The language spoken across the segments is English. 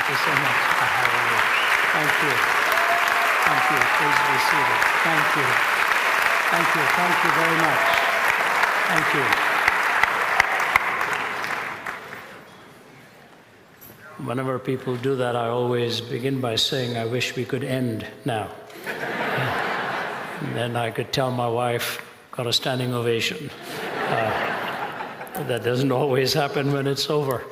you so much. Thank you. Thank you. Please be seated. Thank you. Thank you. Thank you very much. Thank you. Whenever people do that, I always begin by saying, I wish we could end now. And then I could tell my wife, got a standing ovation. That doesn't always happen when it's over.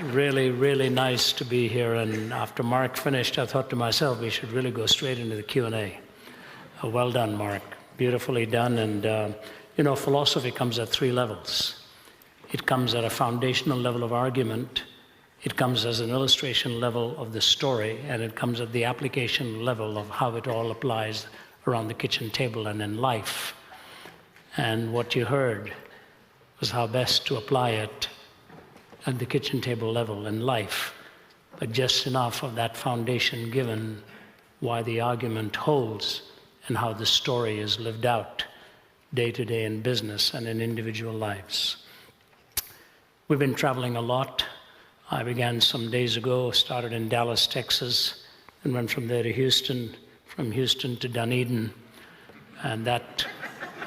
Really, really nice to be here. And after Mark finished, I thought to myself, we should really go straight into the Q&A. Well done, Mark. Beautifully done. And, philosophy comes at three levels. It comes at a foundational level of argument. It comes as an illustration level of the story. And it comes at the application level of how it all applies around the kitchen table and in life. And what you heard was how best to apply it at the kitchen table level in life, but just enough of that foundation given why the argument holds and how the story is lived out day to day in business and in individual lives. We've been traveling a lot. I began some days ago, started in Dallas, Texas, and went from there to Houston, from Houston to Dunedin, and that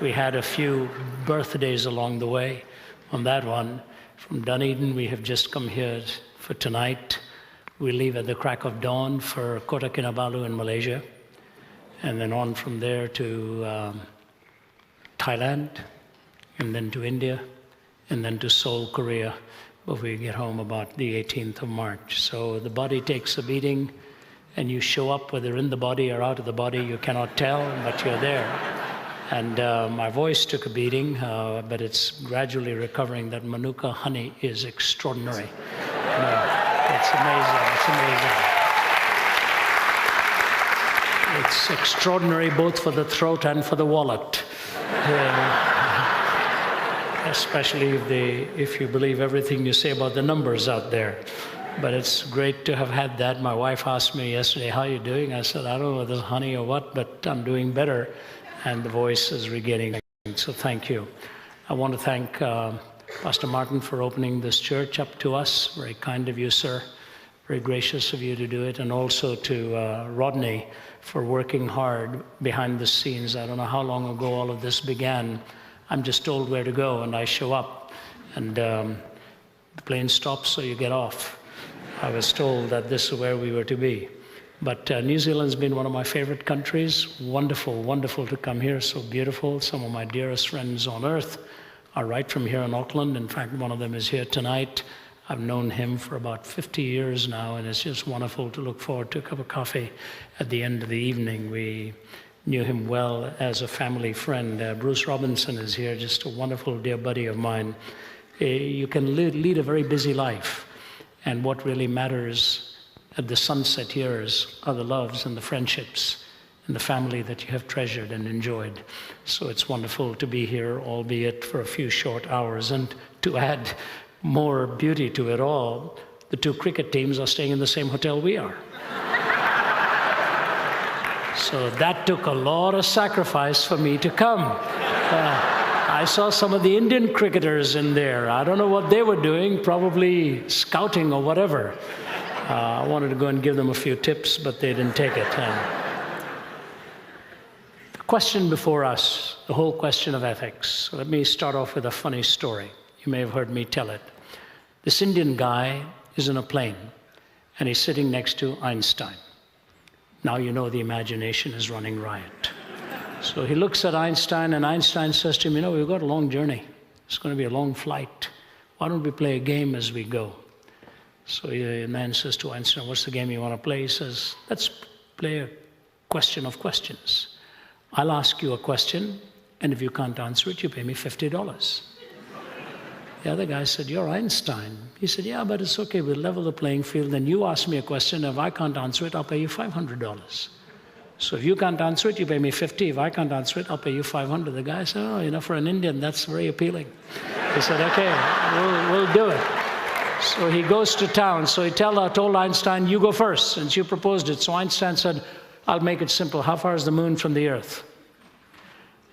we had a few birthdays along the way on that one. From Dunedin, we have just come here for tonight. We leave at the crack of dawn for Kota Kinabalu in Malaysia, and then on from there to Thailand, and then to India, and then to Seoul, Korea, where we get home about the 18th of March. So the body takes a beating, and you show up, whether in the body or out of the body, you cannot tell, but you're there. And my voice took a beating, but it's gradually recovering. That Manuka honey is extraordinary. It's amazing, it's amazing. It's extraordinary both for the throat and for the wallet. Especially if you believe everything you say about the numbers out there. But it's great to have had that. My wife asked me yesterday, how are you doing? I said, I don't know whether it's honey or what, but I'm doing better. And the voice is regaining. So thank you. I want to thank Pastor Martin for opening this church up to us. Very kind of you, sir. Very gracious of you to do it. And also to Rodney for working hard behind the scenes. I don't know how long ago all of this began. I'm just told where to go, and I show up. And the plane stops, so you get off. I was told that this is where we were to be. But New Zealand's been one of my favorite countries. Wonderful, wonderful to come here. So beautiful. Some of my dearest friends on earth are right from here in Auckland. In fact, one of them is here tonight. I've known him for about 50 years now, and it's just wonderful to look forward to a cup of coffee at the end of the evening. We knew him well as a family friend. Bruce Robinson is here, just a wonderful dear buddy of mine. You can lead a very busy life, and what really matters at the sunset years are the loves and the friendships and the family that you have treasured and enjoyed. So it's wonderful to be here, albeit for a few short hours. And to add more beauty to it all, the two cricket teams are staying in the same hotel we are. So that took a lot of sacrifice for me to come. I saw some of the Indian cricketers in there. I don't know what they were doing, probably scouting or whatever. I wanted to go and give them a few tips, but they didn't take it. The question before us, the whole question of ethics. Let me start off with a funny story. You may have heard me tell it. This Indian guy is in a plane, and he's sitting next to Einstein. Now you know the imagination is running riot. So he looks at Einstein, and Einstein says to him, we've got a long journey. It's going to be a long flight. Why don't we play a game as we go? So the man says to Einstein, what's the game you want to play? He says, let's play a question of questions. I'll ask you a question, and if you can't answer it, you pay me $50. The other guy said, you're Einstein. He said, yeah, but it's okay. We'll level the playing field. Then you ask me a question. If I can't answer it, I'll pay you $500. So if you can't answer it, you pay me $50. If I can't answer it, I'll pay you $500. The guy said, for an Indian, that's very appealing. He said, okay, we'll do it. So he goes to town. So he told Einstein, you go first, since you proposed it. So Einstein said, I'll make it simple. How far is the moon from the earth?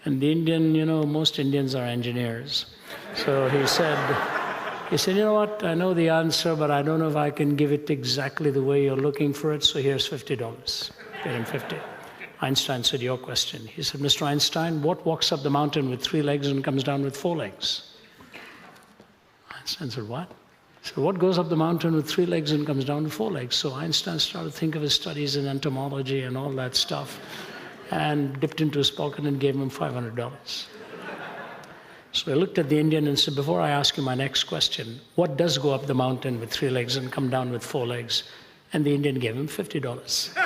And the Indian, most Indians are engineers. So he He said, you know what, I know the answer, but I don't know if I can give it exactly the way you're looking for it, so here's $50. Paid him 50. Einstein said, your question. He said, Mr. Einstein, what walks up the mountain with 3 legs and comes down with 4 legs? Einstein said, what? He said, what goes up the mountain with 3 legs and comes down with 4 legs? So Einstein started to think of his studies in entomology and all that stuff, and dipped into his pocket and gave him $500. So I looked at the Indian and said, before I ask you my next question, what does go up the mountain with 3 legs and come down with 4 legs? And the Indian gave him $50.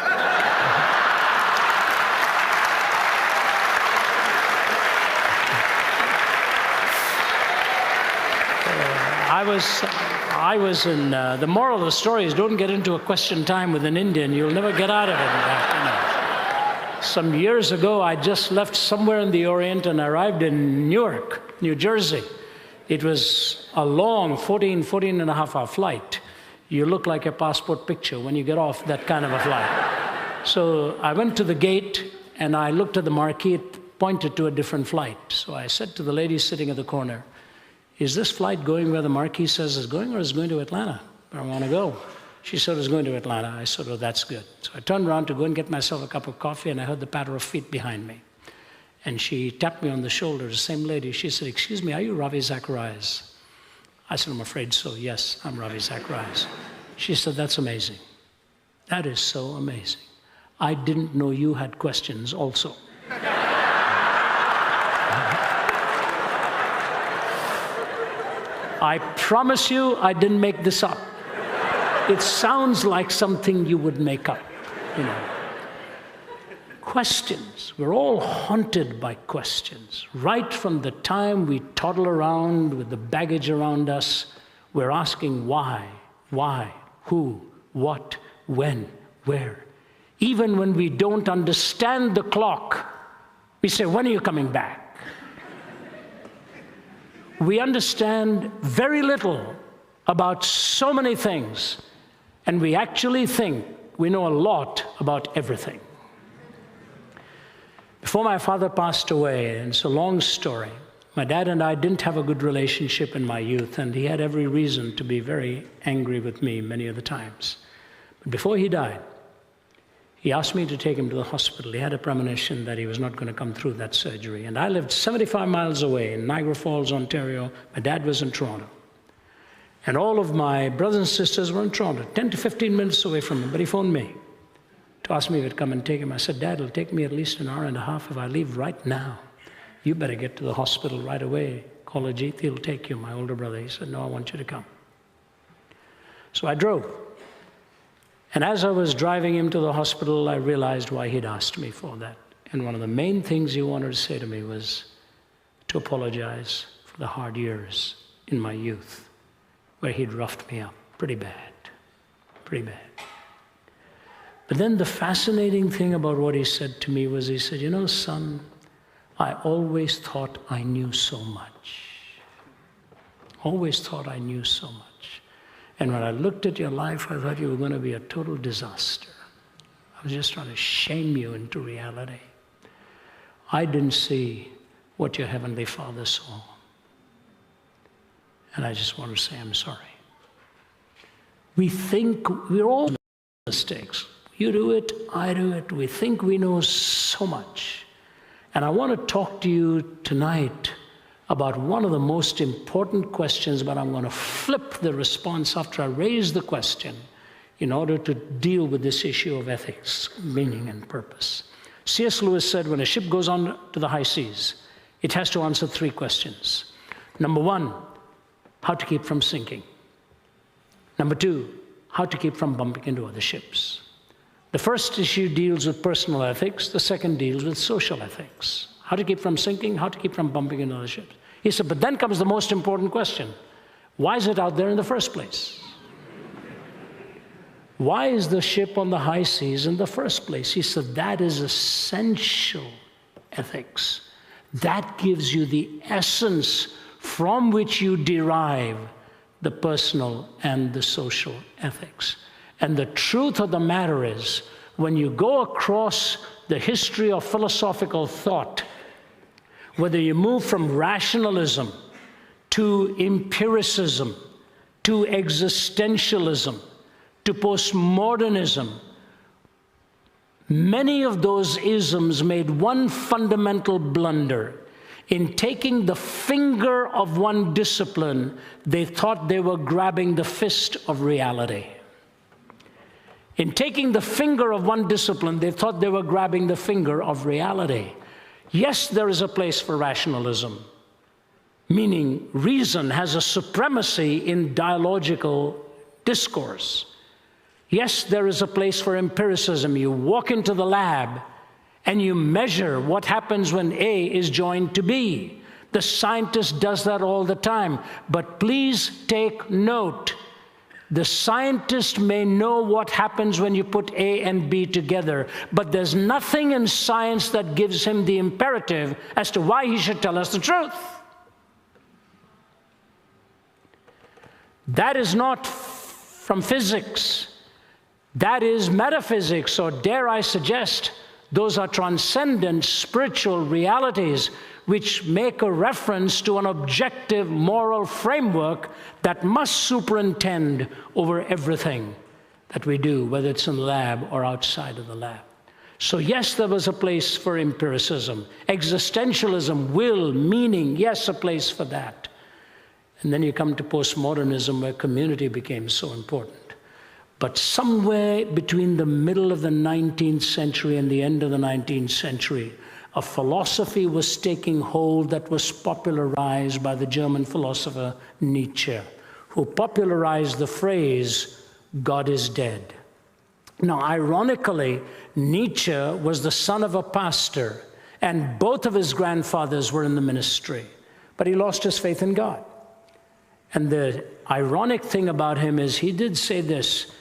I was in, the moral of the story is don't get into a question time with an Indian. You'll never get out of it. Some years ago, I just left somewhere in the Orient and arrived in Newark, New Jersey. It was a long 14 and a half hour flight. You look like a passport picture when you get off that kind of a flight. So I went to the gate and I looked at the marquee. It pointed to a different flight. So I said to the lady sitting at the corner, is this flight going where the marquee says it's going, or is it going to Atlanta, where I want to go? She said it's going to Atlanta. I said, oh, that's good. So I turned around to go and get myself a cup of coffee, and I heard the patter of feet behind me. And she tapped me on the shoulder, the same lady. She said, excuse me, are you Ravi Zacharias? I said, I'm afraid so. Yes, I'm Ravi Zacharias. She said, that's amazing. That is so amazing. I didn't know you had questions also. I promise you, I didn't make this up. It sounds like something you would make up, you know. Questions. We're all haunted by questions. Right from the time we toddle around with the baggage around us, we're asking why, who, what, when, where. Even when we don't understand the clock, we say, when are you coming back? We understand very little about so many things, and we actually think we know a lot about everything. Before my father passed away, and it's a long story, my dad and I didn't have a good relationship in my youth, and he had every reason to be very angry with me many of the times. But before he died, he asked me to take him to the hospital. He had a premonition that he was not going to come through that surgery. And I lived 75 miles away in Niagara Falls, Ontario. My dad was in Toronto. And all of my brothers and sisters were in Toronto, 10 to 15 minutes away from him. But he phoned me to ask me if I'd come and take him. I said, Dad, it'll take me at least an hour and a half if I leave right now. You better get to the hospital right away. Call Ajit, he'll take you, my older brother. He said, no, I want you to come. So I drove. And as I was driving him to the hospital, I realized why he'd asked me for that. And one of the main things he wanted to say to me was to apologize for the hard years in my youth, where he'd roughed me up pretty bad. But then the fascinating thing about what he said to me was, he said, you know, son, I always thought I knew so much. Always thought I knew so much. And when I looked at your life, I thought you were going to be a total disaster. I was just trying to shame you into reality. I didn't see what your Heavenly Father saw. And I just want to say I'm sorry. We think we're all mistakes. You do it, I do it. We think we know so much. And I want to talk to you tonight about one of the most important questions, but I'm going to flip the response after I raise the question in order to deal with this issue of ethics, meaning and purpose. C.S. Lewis said when a ship goes on to the high seas, it has to answer 3 questions. Number 1, how to keep from sinking. Number 2, how to keep from bumping into other ships. The first issue deals with personal ethics. The second deals with social ethics. How to keep from sinking, how to keep from bumping into other ships. He said, but then comes the most important question. Why is it out there in the first place? Why is the ship on the high seas in the first place? He said, that is essential ethics. That gives you the essence from which you derive the personal and the social ethics. And the truth of the matter is, when you go across the history of philosophical thought, whether you move from rationalism to empiricism to existentialism, to postmodernism, many of those isms made one fundamental blunder. In taking the finger of one discipline, they thought they were grabbing the fist of reality. In taking the finger of one discipline, they thought they were grabbing the finger of reality. Yes, there is a place for rationalism, meaning reason has a supremacy in dialogical discourse. Yes, there is a place for empiricism. You walk into the lab and you measure what happens when A is joined to B. The scientist does that all the time. But please take note. The scientist may know what happens when you put A and B together, but there's nothing in science that gives him the imperative as to why he should tell us the truth. That is not from physics. That is metaphysics, or dare I suggest, those are transcendent spiritual realities which make a reference to an objective moral framework that must superintend over everything that we do, whether it's in the lab or outside of the lab. So yes, there was a place for empiricism. Existentialism, will, meaning, yes, a place for that. And then you come to postmodernism, where community became so important. But somewhere between the middle of the 19th century and the end of the 19th century, a philosophy was taking hold that was popularized by the German philosopher Nietzsche, who popularized the phrase, God is dead. Now, ironically, Nietzsche was the son of a pastor, and both of his grandfathers were in the ministry, but he lost his faith in God. And the ironic thing about him is he did say this: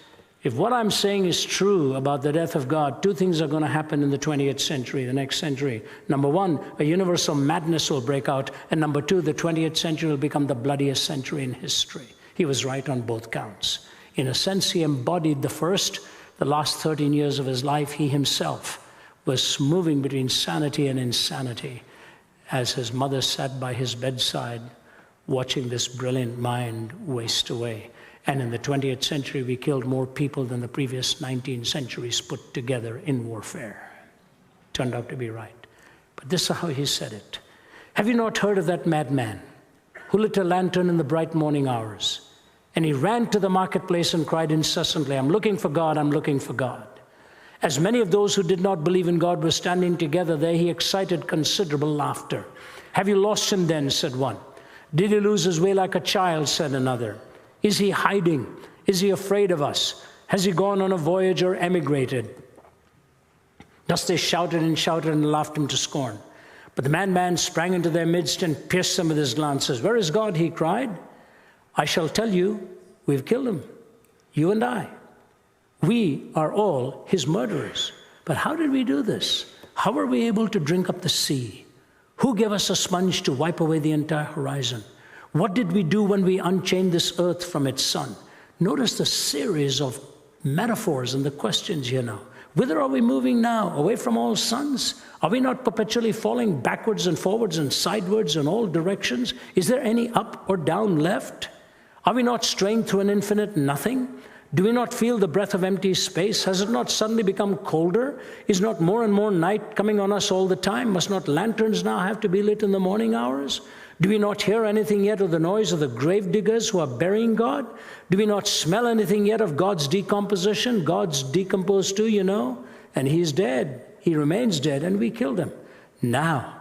if what I'm saying is true about the death of God, two things are going to happen in the 20th century, the next century. Number one, a universal madness will break out. And number two, the 20th century will become the bloodiest century in history. He was right on both counts. In a sense, he embodied the first. The last 13 years of his life, he himself was moving between sanity and insanity as his mother sat by his bedside watching this brilliant mind waste away. And in the 20th century, we killed more people than the previous 19 centuries put together in warfare. Turned out to be right. But this is how he said it. Have you not heard of that madman who lit a lantern in the bright morning hours? And he ran to the marketplace and cried incessantly, I'm looking for God, I'm looking for God. As many of those who did not believe in God were standing together there, he excited considerable laughter. Have you lost him then, said one. Did he lose his way like a child, said another. Is he hiding? Is he afraid of us? Has he gone on a voyage or emigrated? Thus they shouted and laughed him to scorn. But the madman sprang into their midst and pierced them with his glances. Where is God? He cried. I shall tell you, we've killed him, you and I. We are all his murderers. But how did we do this? How were we able to drink up the sea? Who gave us a sponge to wipe away the entire horizon? What did we do when we unchained this earth from its sun? Notice the series of metaphors and the questions here now. Whither are we moving now? Away from all suns? Are we not perpetually falling backwards and forwards and sidewards in all directions? Is there any up or down left? Are we not straying through an infinite nothing? Do we not feel the breath of empty space? Has it not suddenly become colder? Is not more and more night coming on us all the time? Must not lanterns now have to be lit in the morning hours? Do we not hear anything yet of the noise of the grave diggers who are burying God? Do we not smell anything yet of God's decomposition? God's decomposed too, you know, and he's dead. He remains dead, and we killed him. Now,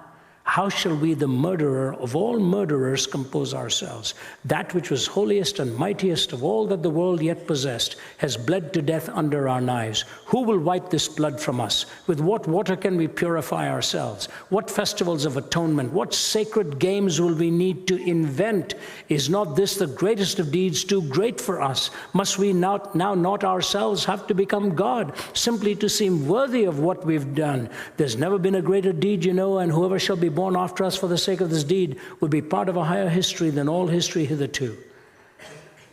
how shall we, the murderer of all murderers, compose ourselves? That which was holiest and mightiest of all that the world yet possessed has bled to death under our knives. Who will wipe this blood from us? With what water can we purify ourselves? What festivals of atonement? What sacred games will we need to invent? Is not this the greatest of deeds, too great for us? Must we now not ourselves have to become God, simply to seem worthy of what we've done? There's never been a greater deed, you know, and whoever shall be born after us for the sake of this deed will be part of a higher history than all history hitherto.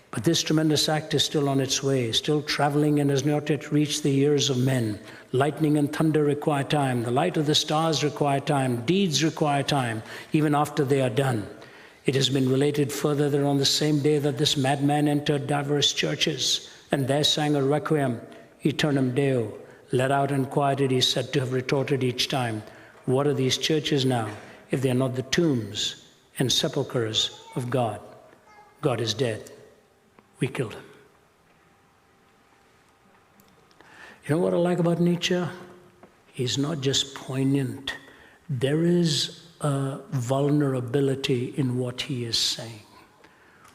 But this tremendous act is still on its way, still traveling, and has not yet reached the ears of men. Lightning and thunder require time. The light of the stars require time. Deeds require time, even after they are done. It has been related further that on the same day that this madman entered diverse churches and there sang a requiem, Aeternam Deo, let out and quieted, he said to have retorted each time, what are these churches now if they are not the tombs and sepulchres of God? God is dead. We killed him. You know what I like about Nietzsche? He's not just poignant. There is a vulnerability in what he is saying.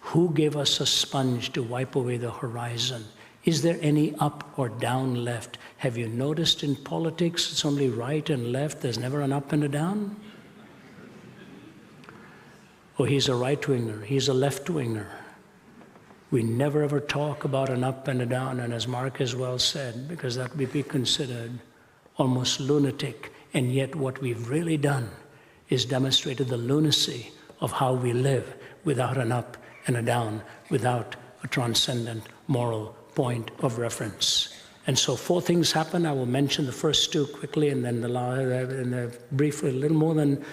Who gave us a sponge to wipe away the horizon? Is there any up or down left? Have you noticed in politics it's only right and left? There's never an up and a down? Oh, he's a right-winger. He's a left-winger. We never ever talk about an up and a down, and as Mark has well said, because that would be considered almost lunatic, and yet what we've really done is demonstrated the lunacy of how we live without an up and a down, without a transcendent moral point of reference. And so 4 things happen. I will mention the first 2 quickly, and then briefly, a little more than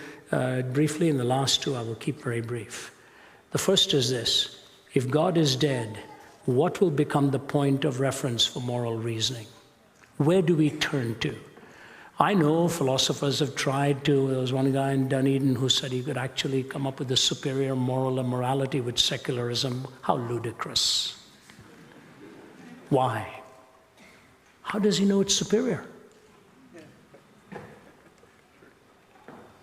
briefly, and the last 2 I will keep very brief. The first is this. If God is dead, what will become the point of reference for moral reasoning? Where do we turn to? I know philosophers have tried to. There was one guy in Dunedin who said he could actually come up with a superior moral immorality with secularism. How ludicrous. Why? How does he know it's superior?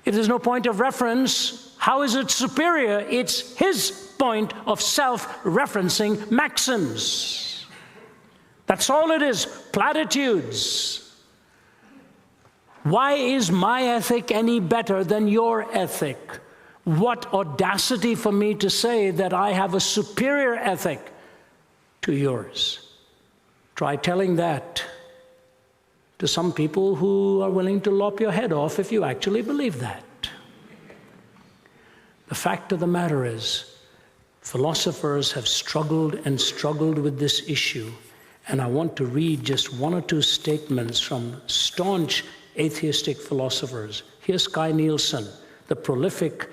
If there's no point of reference, how is it superior? It's his point of self-referencing maxims. That's all it is, platitudes. Why is my ethic any better than your ethic? What audacity for me to say that I have a superior ethic to yours. Try telling that to some people who are willing to lop your head off if you actually believe that. The fact of the matter is, philosophers have struggled and struggled with this issue, and I want to read just 1 or 2 statements from staunch atheistic philosophers. Here's Kai Nielsen, the prolific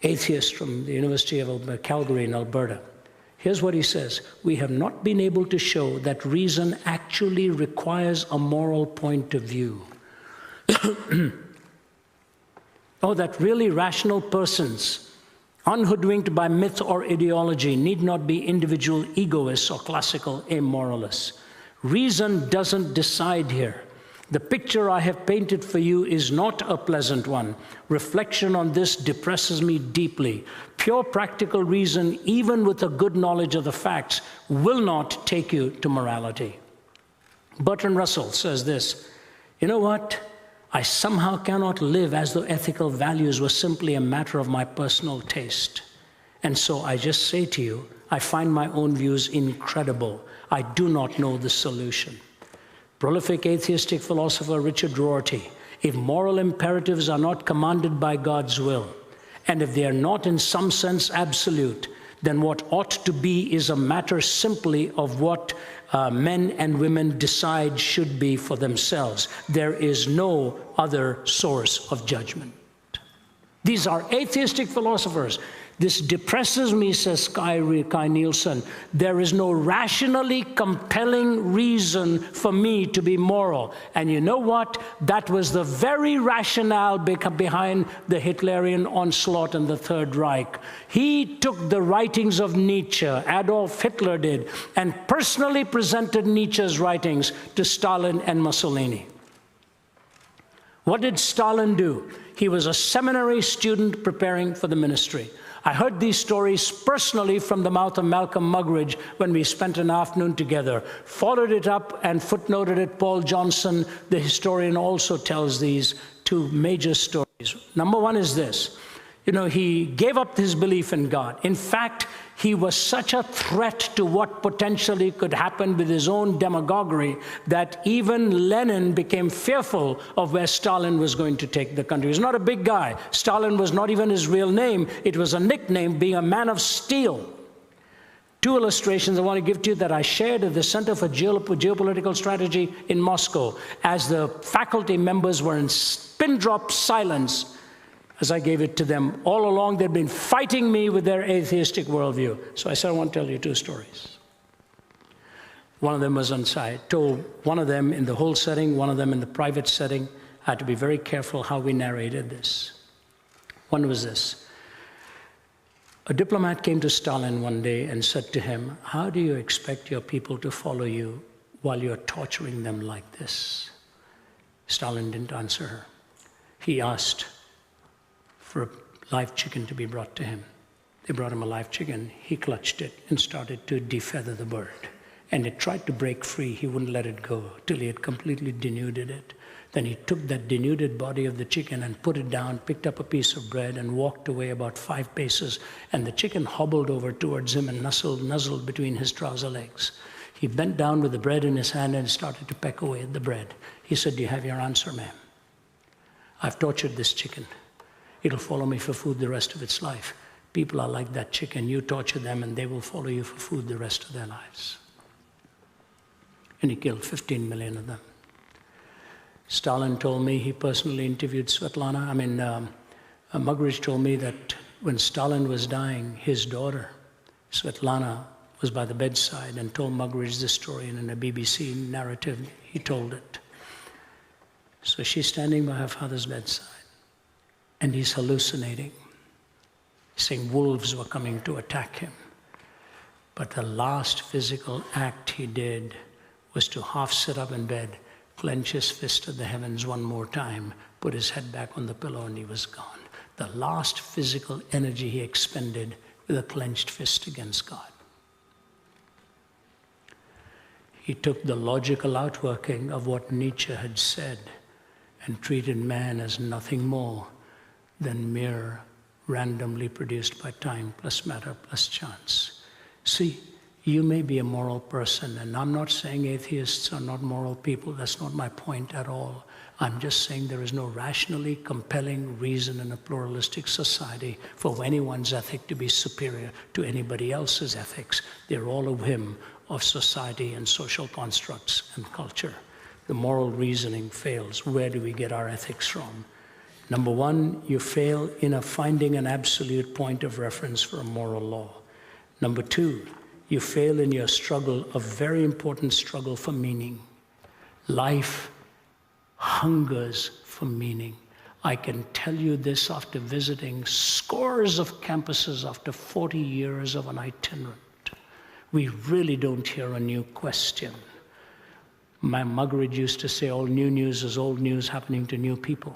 atheist from the University of Calgary in Alberta. Here's what he says. We have not been able to show that reason actually requires a moral point of view. Oh, that really rational persons, unhoodwinked by myth or ideology, need not be individual egoists or classical amoralists. Reason doesn't decide here. The picture I have painted for you is not a pleasant one. Reflection on this depresses me deeply. Pure practical reason, even with a good knowledge of the facts, will not take you to morality. Bertrand Russell says this, you know what? I somehow cannot live as though ethical values were simply a matter of my personal taste. And so I just say to you, I find my own views incredible. I do not know the solution. Prolific atheistic philosopher Richard Rorty, if moral imperatives are not commanded by God's will, and if they are not in some sense absolute, then what ought to be is a matter simply of what men and women decide should be for themselves. There is no other source of judgment. These are atheistic philosophers. This depresses me, says Kai Nielsen. There is no rationally compelling reason for me to be moral. And you know what? That was the very rationale behind the Hitlerian onslaught in the Third Reich. He took the writings of Nietzsche, Adolf Hitler did, and personally presented Nietzsche's writings to Stalin and Mussolini. What did Stalin do? He was a seminary student preparing for the ministry. I heard these stories personally from the mouth of Malcolm Muggeridge when we spent an afternoon together. Followed it up and footnoted it. Paul Johnson, the historian, also tells these 2 major stories. Number 1 is this. You know, he gave up his belief in God. In fact, he was such a threat to what potentially could happen with his own demagoguery that even Lenin became fearful of where Stalin was going to take the country. He was not a big guy. Stalin was not even his real name. It was a nickname, being a man of steel. 2 illustrations I want to give to you that I shared at the Center for Geopolitical Strategy in Moscow as the faculty members were in pin-drop silence as I gave it to them. All along, they'd been fighting me with their atheistic worldview. So I said, I want to tell you 2 stories. One of them was on site. Told one of them in the whole setting, one of them in the private setting. I had to be very careful how we narrated this. One was this. A diplomat came to Stalin one day and said to him, how do you expect your people to follow you while you're torturing them like this? Stalin didn't answer her. He asked for a live chicken to be brought to him. They brought him a live chicken. He clutched it and started to defeather the bird. And it tried to break free. He wouldn't let it go till he had completely denuded it. Then he took that denuded body of the chicken and put it down, picked up a piece of bread and walked away about 5 paces. And the chicken hobbled over towards him and nuzzled between his trouser legs. He bent down with the bread in his hand and started to peck away at the bread. He said, do you have your answer, ma'am? I've tortured this chicken. It'll follow me for food the rest of its life. People are like that chicken. You torture them and they will follow you for food the rest of their lives. And he killed 15 million of them. Stalin told me he personally interviewed Svetlana. Muggeridge told me that when Stalin was dying, his daughter, Svetlana, was by the bedside and told Muggeridge this story, and in a BBC narrative, he told it. So she's standing by her father's bedside, and he's hallucinating, saying wolves were coming to attack him. But the last physical act he did was to half sit up in bed, clench his fist at the heavens one more time, put his head back on the pillow, and he was gone. The last physical energy he expended with a clenched fist against God. He took the logical outworking of what Nietzsche had said and treated man as nothing more than mere randomly produced by time plus matter plus chance. See, you may be a moral person, and I'm not saying atheists are not moral people. That's not my point at all. I'm just saying there is no rationally compelling reason in a pluralistic society for anyone's ethic to be superior to anybody else's ethics. They're all a whim of society and social constructs and culture. The moral reasoning fails. Where do we get our ethics from? Number one, you fail in finding an absolute point of reference for a moral law. Number two, you fail in your struggle, a very important struggle for meaning. Life hungers for meaning. I can tell you this after visiting scores of campuses after 40 years of an itinerant. We really don't hear a new question. My Muggeridge used to say, all new news is old news happening to new people.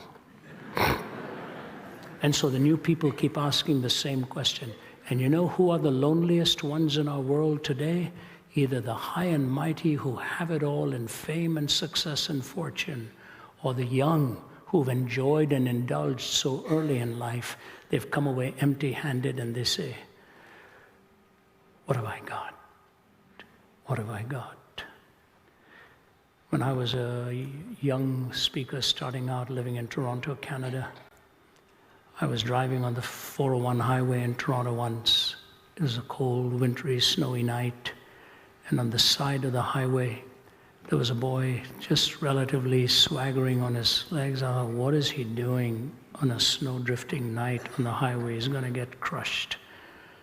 And so the new people keep asking the same question. And you know who are the loneliest ones in our world today? Either the high and mighty who have it all in fame and success and fortune, or the young who've enjoyed and indulged so early in life, they've come away empty-handed and they say, what have I got? What have I got? When I was a young speaker starting out living in Toronto, Canada, I was driving on the 401 highway in Toronto once. It was a cold, wintry, snowy night. And on the side of the highway, there was a boy just relatively swaggering on his legs. I thought, what is he doing on a snow-drifting night on the highway? He's going to get crushed.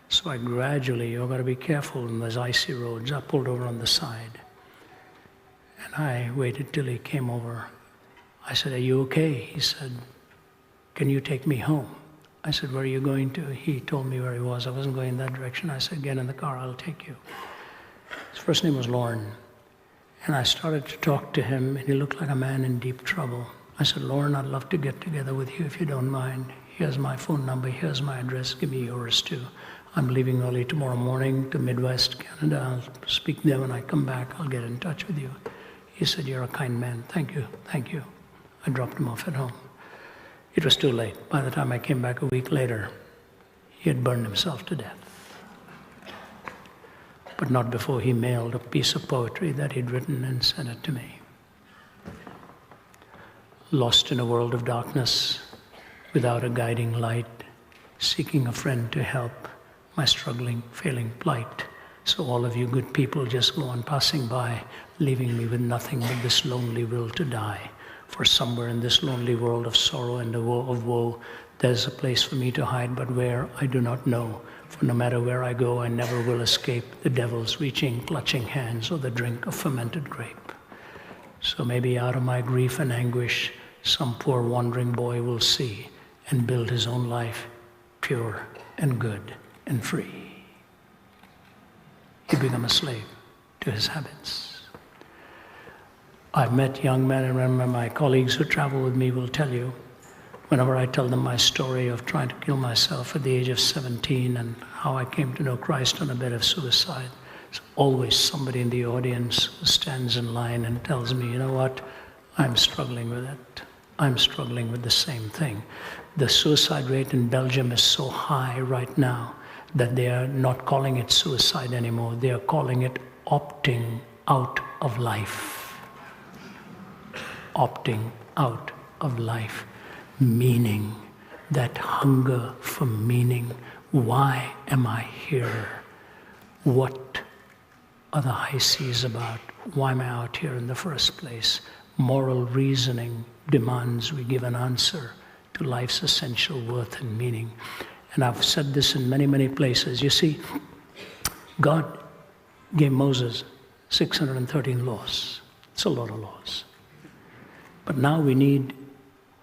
So I gradually, you've got to be careful in those icy roads. I pulled over on the side. And I waited till he came over. I said, are you okay? He said, can you take me home? I said, where are you going to? He told me where he was. I wasn't going in that direction. I said, get in the car, I'll take you. His first name was Lorne. And I started to talk to him, and he looked like a man in deep trouble. I said, Lorne, I'd love to get together with you if you don't mind. Here's my phone number, here's my address, give me yours too. I'm leaving early tomorrow morning to Midwest Canada. I'll speak there when I come back. I'll get in touch with you. He said, you're a kind man. Thank you, thank you. I dropped him off at home. It was too late. By the time I came back a week later, he had burned himself to death. But not before he mailed a piece of poetry that he'd written and sent it to me. Lost in a world of darkness, without a guiding light, seeking a friend to help my struggling, failing plight. So all of you good people just go on passing by, leaving me with nothing but this lonely will to die. For somewhere in this lonely world of sorrow and of woe, There's a place for me to hide, but where I do not know. For no matter where I go, I never will escape the devil's reaching, clutching hands or the drink of fermented grape. So maybe out of my grief and anguish, some poor wandering boy will see and build his own life pure and good and free. He become a slave to his habits. I've met young men, and remember my colleagues who travel with me will tell you, whenever I tell them my story of trying to kill myself at the age of 17 and how I came to know Christ on a bed of suicide, there's always somebody in the audience who stands in line and tells me, you know what, I'm struggling with it. I'm struggling with the same thing. The suicide rate in Belgium is so high right now that they are not calling it suicide anymore. They are calling it opting out of life. Opting out of life. Meaning, that hunger for meaning. Why am I here? What are the high seas about? Why am I out here in the first place? Moral reasoning demands we give an answer to life's essential worth and meaning. And I've said this in many, many places. You see, God gave Moses 613 laws. It's a lot of laws. But now we need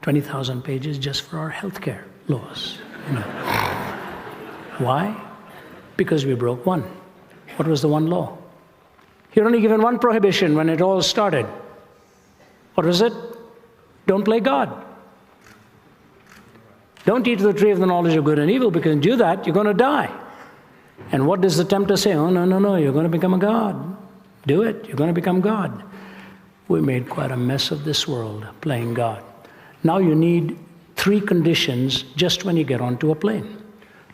20,000 pages just for our healthcare laws. You know. Why? Because we broke one. What was the one law? You're only given one prohibition when it all started. What was it? Don't play God. Don't eat of the tree of the knowledge of good and evil, because if you do that, you're going to die. And what does the tempter say? Oh, no, you're going to become a god. Do it. You're going to become God. We made quite a mess of this world playing God. Now you need 3 conditions just when you get onto a plane.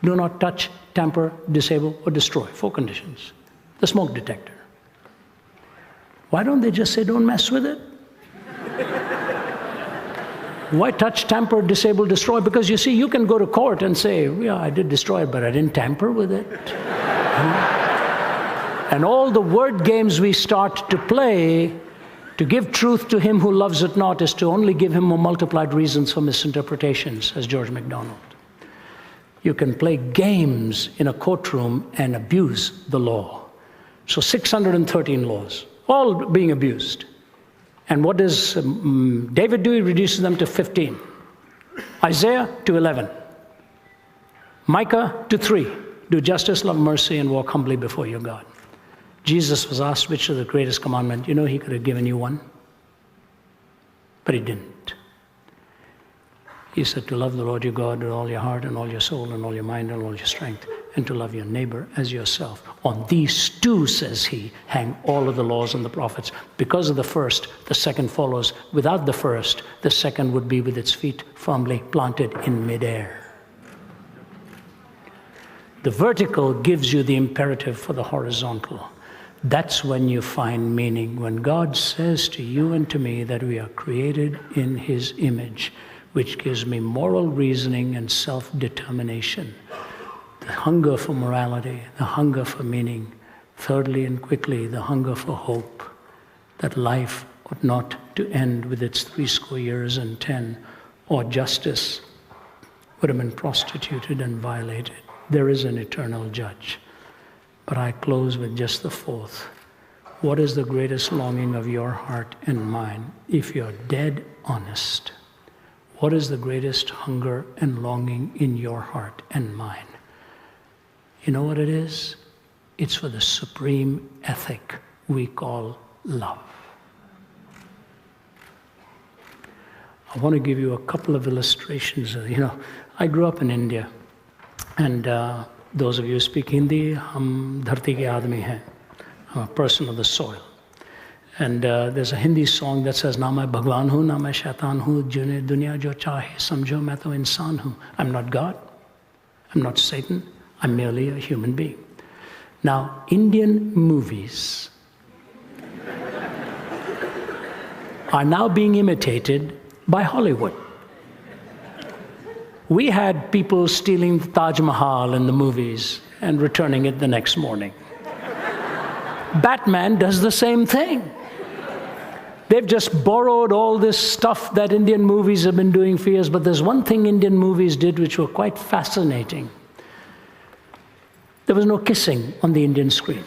Do not touch, tamper, disable, or destroy. 4 conditions. The smoke detector. Why don't they just say, don't mess with it? Why touch, tamper, disable, destroy? Because you see, you can go to court and say, yeah, I did destroy it, but I didn't tamper with it. And all the word games we start to play to give truth to him who loves it not is to only give him more multiplied reasons for misinterpretations, as George MacDonald. You can play games in a courtroom and abuse the law. So 613 laws, all being abused. And what does David do? He reduces them to 15. Isaiah to 11. Micah to 3. Do justice, love mercy, and walk humbly before your God. Jesus was asked which is the greatest commandment. You know, he could have given you one, but he didn't. He said to love the Lord your God with all your heart and all your soul and all your mind and all your strength, and to love your neighbor as yourself. On these 2, says he, hang all of the laws and the prophets. Because of the first, the second follows. Without the first, the second would be with its feet firmly planted in midair. The vertical gives you the imperative for the horizontal. That's when you find meaning. When God says to you and to me that we are created in his image, which gives me moral reasoning and self-determination. The hunger for morality, the hunger for meaning. Thirdly and quickly, the hunger for hope. That life ought not to end with its 70 years and 10, or justice would have been prostituted and violated. There is an eternal judge. But I close with just the 4th. What is the greatest longing of your heart and mine? If you're dead honest, what is the greatest hunger and longing in your heart and mine? You know what it is? It's for the supreme ethic we call love. I want to give you a couple of illustrations. You know, I grew up in India, and those of you who speak Hindi, hum dharti ke aadmi hain. I'm a person of the soil. And there's a Hindi song that says, na main bhagwan hu, na main shaitan hu, june duniya jo chahe, samjho main to insan hu. I'm not God. I'm not Satan. I'm merely a human being. Now, Indian movies are now being imitated by Hollywood. We had people stealing the Taj Mahal in the movies and returning it the next morning. Batman does the same thing. They've just borrowed all this stuff that Indian movies have been doing for years, but there's one thing Indian movies did which were quite fascinating. There was no kissing on the Indian screen.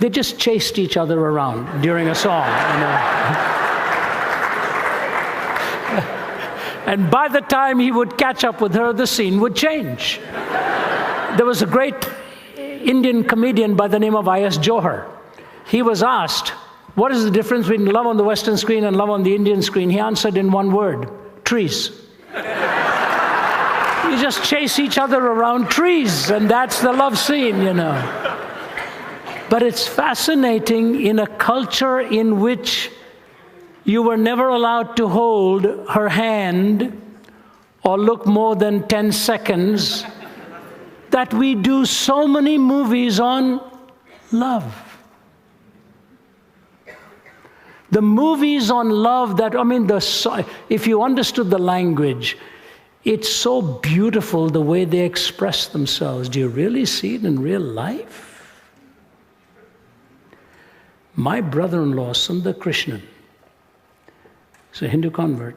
They just chased each other around during a song. And by the time he would catch up with her, the scene would change. There was a great Indian comedian by the name of I.S. Johar. He was asked, what is the difference between love on the Western screen and love on the Indian screen? He answered in one word, trees. You just chase each other around trees, and that's the love scene, But it's fascinating in a culture in which you were never allowed to hold her hand or look more than 10 seconds, that we do so many movies on love. The movies on love if you understood the language, it's so beautiful the way they express themselves. Do you really see it in real life? My brother-in-law, Sundar Krishnan, is a Hindu convert,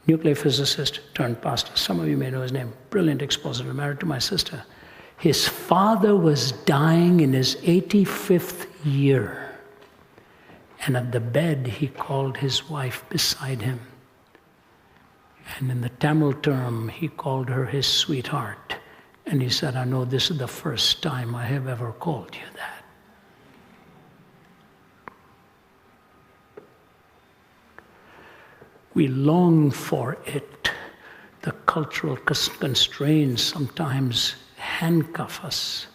nuclear physicist turned pastor. Some of you may know his name. Brilliant expositor, married to my sister. His father was dying in his 85th year. And at the bed, he called his wife beside him. And in the Tamil term, he called her his sweetheart. And he said, I know this is the first time I have ever called you that. We long for it. The cultural constraints sometimes handcuff us.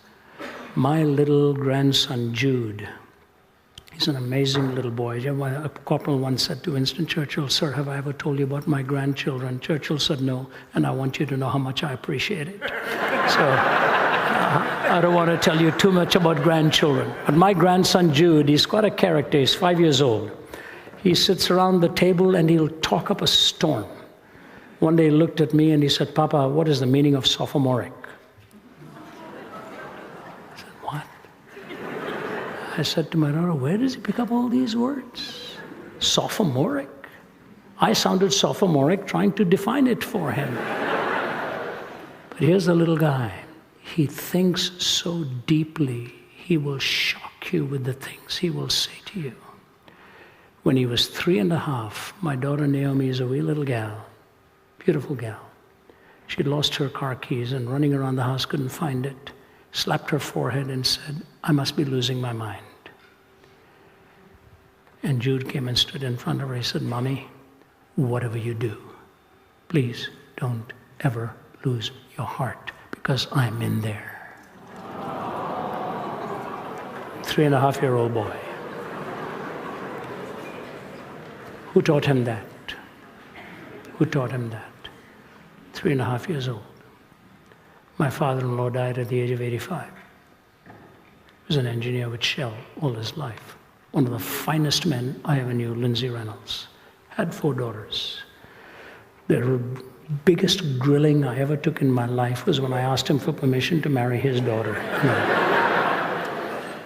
My little grandson, Jude, he's an amazing little boy. A corporal once said to Winston Churchill, sir, have I ever told you about my grandchildren? Churchill said, no, and I want you to know how much I appreciate it. So I don't want to tell you too much about grandchildren. But my grandson, Jude, he's quite a character. He's 5 years old. He sits around the table and he'll talk up a storm. One day he looked at me and he said, Papa, what is the meaning of sophomoric? I said, what? I said to my daughter, where does he pick up all these words? Sophomoric? I sounded sophomoric trying to define it for him. But here's the little guy. He thinks so deeply, he will shock you with the things he will say to you. When he was 3.5, my daughter Naomi is a wee little gal, beautiful gal. She'd lost her car keys and running around the house couldn't find it. Slapped her forehead and said, I must be losing my mind. And Jude came and stood in front of her. He said, Mommy, whatever you do, please don't ever lose your heart because I'm in there. 3.5-year-old boy. Who taught him that? Who taught him that? 3.5 years old. My father-in-law died at the age of 85. He was an engineer with Shell all his life. One of the finest men I ever knew, Lindsay Reynolds. Had 4 daughters. The biggest grilling I ever took in my life was when I asked him for permission to marry his daughter.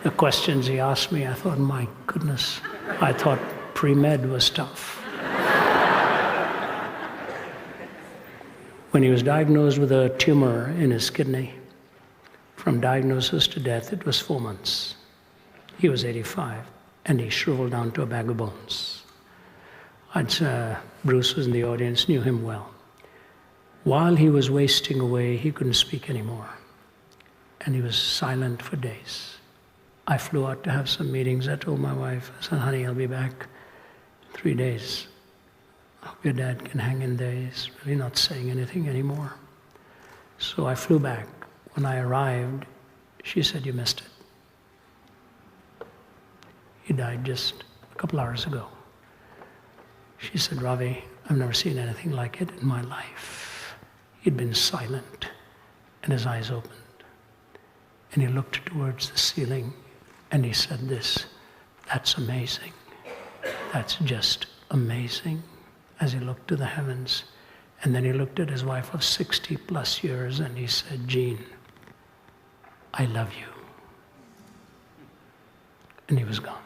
The questions he asked me, I thought, my goodness, I thought pre-med was tough. When he was diagnosed with a tumor in his kidney, from diagnosis to death, it was 4 months. He was 85, and he shriveled down to a bag of bones. Bruce was in the audience, knew him well. While he was wasting away, he couldn't speak anymore. And he was silent for days. I flew out to have some meetings. I told my wife, I said, honey, I'll be back in 3 days. I hope your dad can hang in there. He's really not saying anything anymore. So I flew back. When I arrived, she said, you missed it. He died just a couple hours ago. She said, Ravi, I've never seen anything like it in my life. He'd been silent, and his eyes opened. And he looked towards the ceiling, and he said this, that's amazing. That's just amazing. As he looked to the heavens. And then he looked at his wife of 60 plus years and he said, Jean, I love you. And he was gone.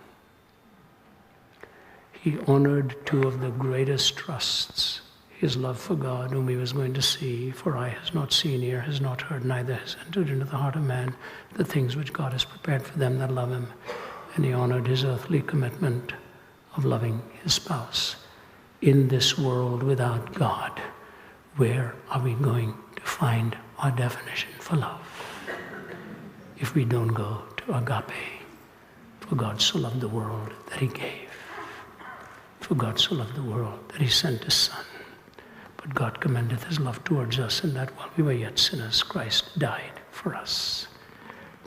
He honored two of the greatest trusts, his love for God, whom he was going to see. For eye has not seen, ear has not heard, neither has entered into the heart of man the things which God has prepared for them that love him. And he honored his earthly commitment of loving his spouse. In this world without God, where are we going to find our definition for love if we don't go to agape? For God so loved the world that he gave. For God so loved the world that he sent his Son. But God commendeth his love towards us, in that while we were yet sinners, Christ died for us.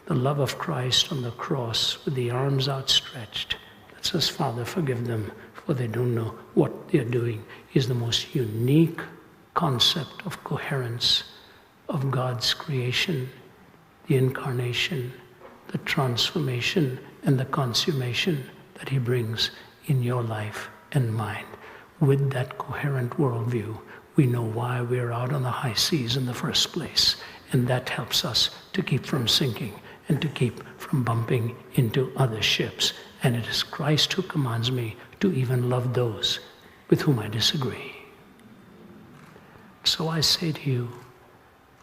The love of Christ on the cross, with the arms outstretched, that says, Father, forgive them, for they don't know what they're doing, is the most unique concept of coherence of God's creation, the incarnation, the transformation, and the consummation that he brings in your life and mine. With that coherent worldview, we know why we're out on the high seas in the first place, and that helps us to keep from sinking and to keep from bumping into other ships. And it is Christ who commands me to even love those with whom I disagree. So I say to you,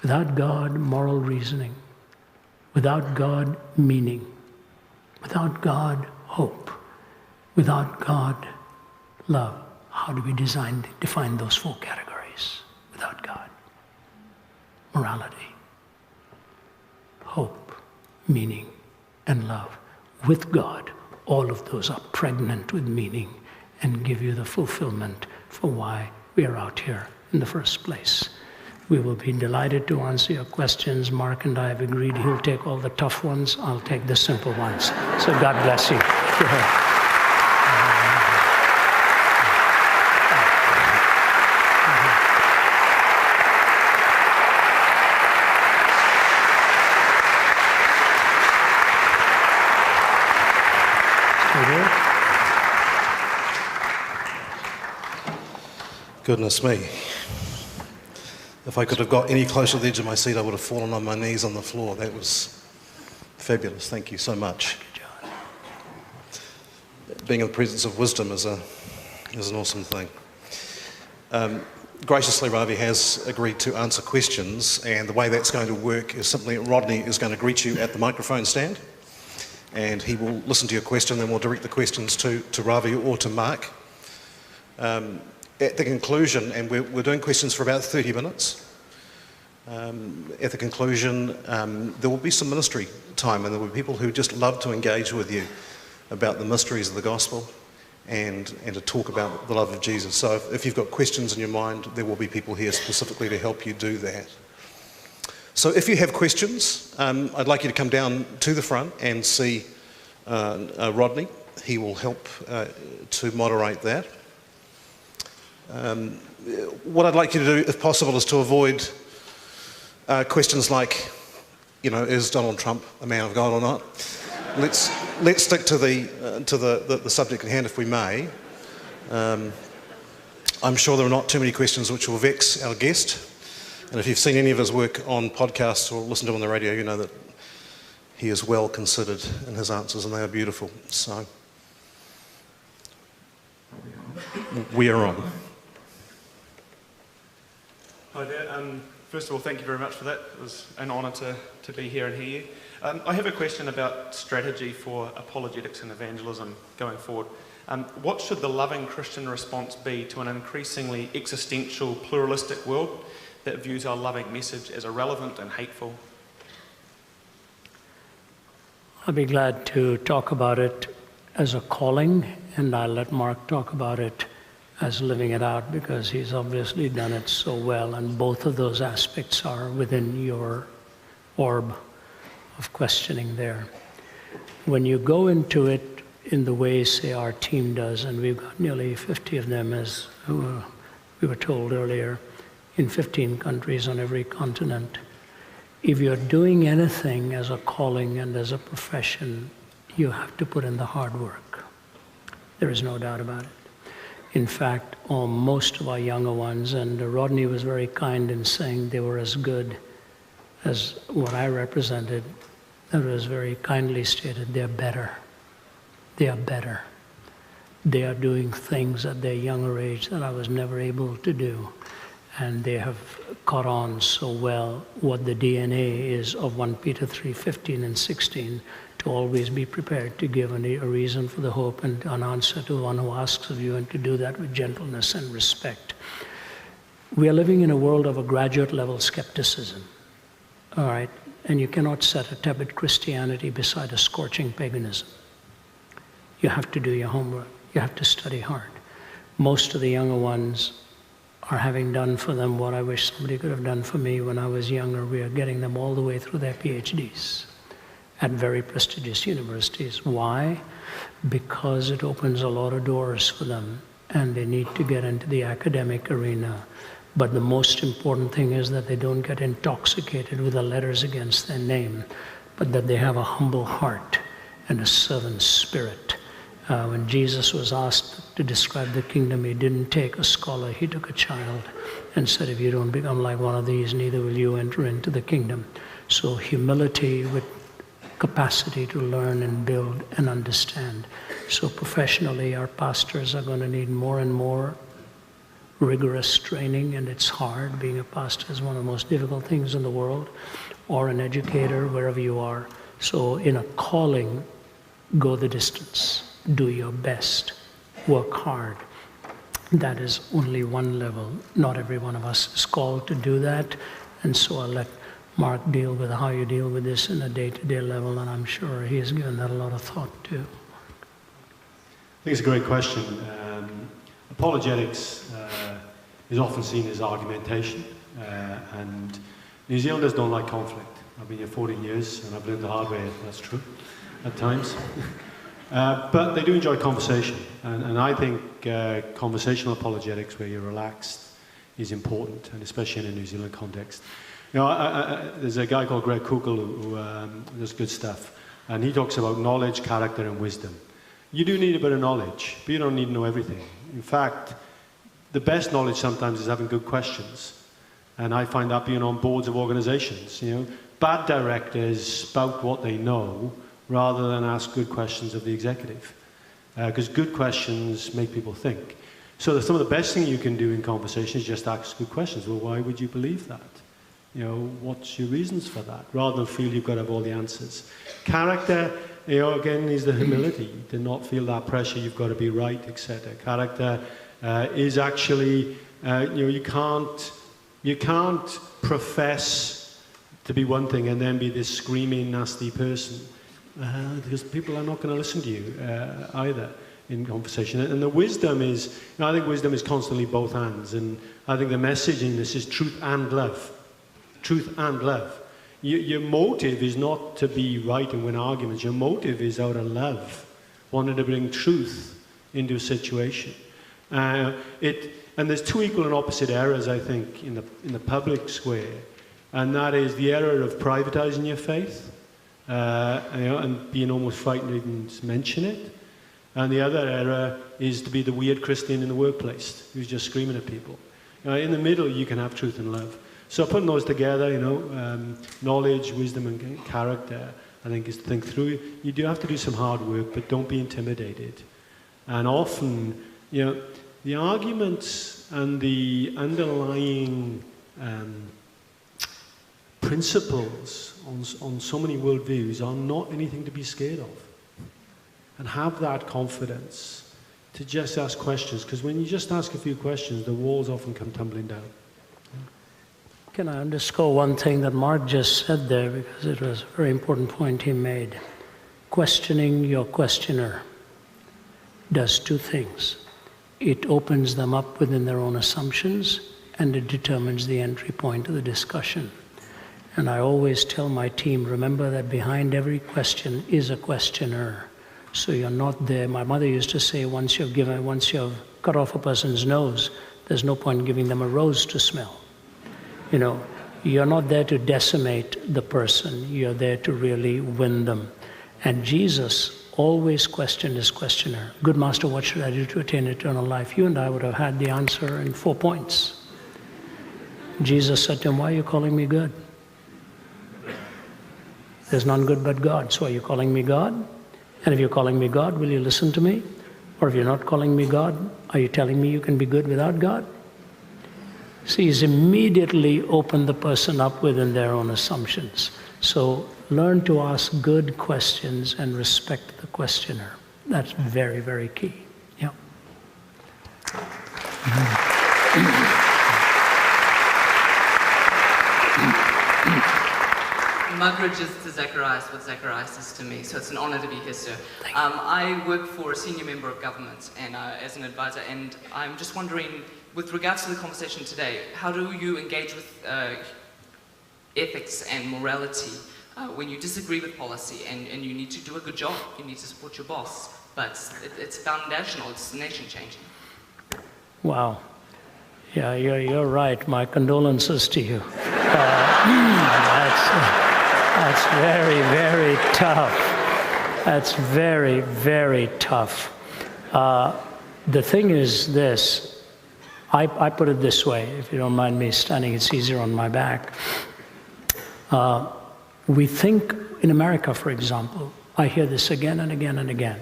without God, moral reasoning, without God, meaning, without God, hope, without God, love, how do we define those four categories? Without God. Morality, hope, meaning, and love. With God, all of those are pregnant with meaning and give you the fulfillment for why we are out here in the first place. We will be delighted to answer your questions. Mark and I have agreed he'll take all the tough ones, I'll take the simple ones. So God bless you. Go ahead. Goodness me. If I could have got any closer to the edge of my seat, I would have fallen on my knees on the floor. That was fabulous. Thank you so much. Being in the presence of wisdom is an awesome thing. Graciously, Ravi has agreed to answer questions, and the way that's going to work is simply Rodney is going to greet you at the microphone stand, and he will listen to your question, then we'll direct the questions to Ravi or to Mark. At the conclusion, and we're doing questions for about 30 minutes, at the conclusion there will be some ministry time, and there will be people who just love to engage with you about the mysteries of the gospel and to talk about the love of Jesus. So if you've got questions in your mind, there will be people here specifically to help you do that. So if you have questions, I'd like you to come down to the front and see Rodney. He will help to moderate that. What I'd like you to do, if possible, is to avoid questions like, is Donald Trump a man of God or not? Let's stick to the subject at hand, if we may. I'm sure there are not too many questions which will vex our guest, and if you've seen any of his work on podcasts or listened to him on the radio, you know that he is well considered in his answers, and they are beautiful. So we are on. Hi there. First of all, thank you very much for that. It was an honour to be here and hear you. I have a question about strategy for apologetics and evangelism going forward. What should the loving Christian response be to an increasingly existential, pluralistic world that views our loving message as irrelevant and hateful? I'll be glad to talk about it as a calling, and I'll let Mark talk about it as living it out, because he's obviously done it so well, and both of those aspects are within your orb of questioning there. When you go into it in the way, say, our team does, and we've got nearly 50 of them, as we were told earlier, in 15 countries on every continent. If you're doing anything as a calling and as a profession, you have to put in the hard work. There is no doubt about it. In fact, most of our younger ones, and Rodney was very kind in saying they were as good as what I represented, that was very kindly stated, they're better. They are better. They are doing things at their younger age that I was never able to do. And they have caught on so well what the DNA is of 1 Peter 3:15 and 16, to always be prepared to give a reason for the hope and an answer to one who asks of you, and to do that with gentleness and respect. We are living in a world of a graduate level skepticism, all right? And you cannot set a tepid Christianity beside a scorching paganism. You have to do your homework. You have to study hard. Most of the younger ones are having done for them what I wish somebody could have done for me when I was younger. We are getting them all the way through their PhDs at very prestigious universities. Why? Because it opens a lot of doors for them, and they need to get into the academic arena. But the most important thing is that they don't get intoxicated with the letters against their name, but that they have a humble heart and a servant spirit. When Jesus was asked to describe the kingdom, he didn't take a scholar, he took a child and said, if you don't become like one of these, neither will you enter into the kingdom. So humility with capacity to learn and build and understand. So professionally, our pastors are going to need more and more rigorous training, and it's hard. Being a pastor is one of the most difficult things in the world, or an educator, wherever you are. So in a calling, go the distance. Do your best. Work hard. That is only one level. Not every one of us is called to do that. And so I'll let Mark deal with how you deal with this in a day-to-day level, and I'm sure he has given that a lot of thought too. I think it's a great question. Apologetics is often seen as argumentation, and New Zealanders don't like conflict. I've been here 14 years, and I've learned the hard way that's true at times. But they do enjoy conversation, and I think conversational apologetics, where you're relaxed, is important, and especially in a New Zealand context. You know, there's a guy called Greg Kukul who does good stuff, and he talks about knowledge, character, and wisdom. You do need a bit of knowledge, but you don't need to know everything. In fact, the best knowledge sometimes is having good questions, and I find that being on boards of organizations. You know, bad directors spout what they know rather than ask good questions of the executive, because good questions make people think. So some of the best thing you can do in conversation is just ask good questions. Well, why would you believe that? You know, what's your reasons for that? Rather than feel you've got to have all the answers. Character, you know, again, is the humility to not feel that pressure, you've got to be right, etc. Character is actually, you know, you can't profess to be one thing and then be this screaming, nasty person, because people are not going to listen to you either in conversation. And the wisdom is, you know, I think wisdom is constantly both hands, and I think the message in this is truth and love. Truth and love. Your motive is not to be right and win arguments. Your motive is out of love, wanting to bring truth into a situation. And there's two equal and opposite errors, I think, in the public square, and that is the error of privatizing your faith, you know, and being almost frightened to even mention it. And the other error is to be the weird Christian in the workplace who's just screaming at people. In the middle, you can have truth and love. So putting those together, you know, knowledge, wisdom, and character, I think, is to think through. You do have to do some hard work, but don't be intimidated. And often, you know, the arguments and the underlying principles on so many worldviews are not anything to be scared of. And have that confidence to just ask questions, because when you just ask a few questions, the walls often come tumbling down. Can I underscore one thing that Mark just said there, because it was a very important point he made. Questioning your questioner does two things. It opens them up within their own assumptions, and it determines the entry point of the discussion. And I always tell my team, remember that behind every question is a questioner. So you're not there. My mother used to say, once you've cut off a person's nose, there's no point in giving them a rose to smell. You know, you're not there to decimate the person. You're there to really win them. And Jesus always questioned his questioner. Good master, what should I do to attain eternal life? You and I would have had the answer in 4 points. Jesus said to him, why are you calling me good? There's none good but God. So are you calling me God? And if you're calling me God, will you listen to me? Or if you're not calling me God, are you telling me you can be good without God? See, he's immediately opened the person up within their own assumptions. So learn to ask good questions and respect the questioner. That's very, very key. Yeah. Mugridge is to Zacharias what Zacharias is to me, so it's an honor to be here, sir. I work for a senior member of government and as an advisor, and I'm just wondering, with regards to the conversation today, how do you engage with ethics and morality when you disagree with policy and you need to do a good job, you need to support your boss, but it's foundational, it's nation-changing? Wow. Yeah, you're right. My condolences to you. That's very, very tough. That's very, very tough. The thing is this, I put it this way, if you don't mind me standing, it's easier on my back. We think, in America, for example, I hear this again and again and again.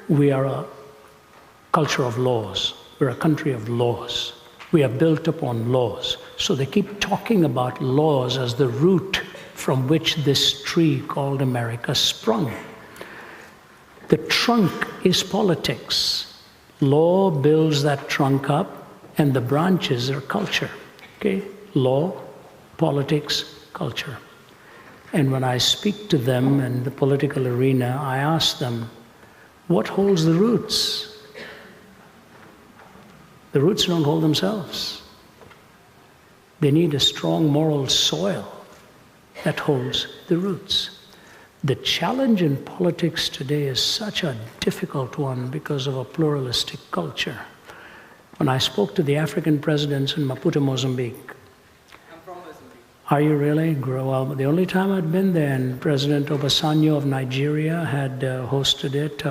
We are a culture of laws. We're a country of laws. We are built upon laws. So they keep talking about laws as the root from which this tree called America sprung. The trunk is politics. Law builds that trunk up, and the branches are culture. Okay? Law, politics, culture. And when I speak to them in the political arena, I ask them, what holds the roots? The roots don't hold themselves. They need a strong moral soil that holds the roots. The challenge in politics today is such a difficult one because of a pluralistic culture. When I spoke to the African presidents in Maputo, Mozambique. I'm from Mozambique. Are you really? Well, the only time I'd been there, and President Obasanjo of Nigeria had hosted it.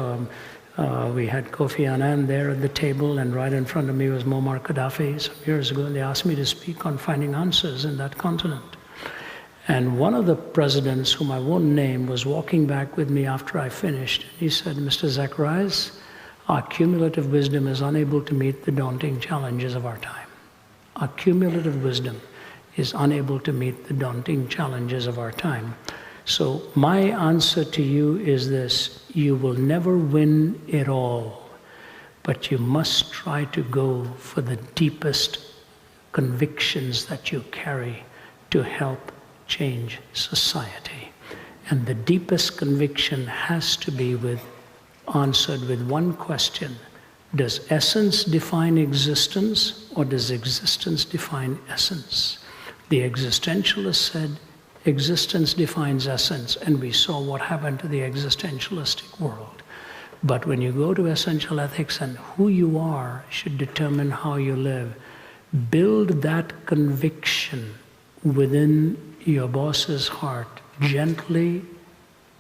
We had Kofi Annan there at the table, and right in front of me was Muammar Gaddafi some years ago, and they asked me to speak on finding answers in that continent. And one of the presidents, whom I won't name, was walking back with me after I finished. He said, Mr. Zacharias, our cumulative wisdom is unable to meet the daunting challenges of our time. Our cumulative wisdom is unable to meet the daunting challenges of our time. So my answer to you is this: you will never win it all, but you must try to go for the deepest convictions that you carry to help change society. And the deepest conviction has to be answered with one question: does essence define existence, or does existence define essence? The existentialist said, existence defines essence, and we saw what happened to the existentialistic world. But when you go to essential ethics, and who you are should determine how you live, build that conviction within your boss's heart, gently,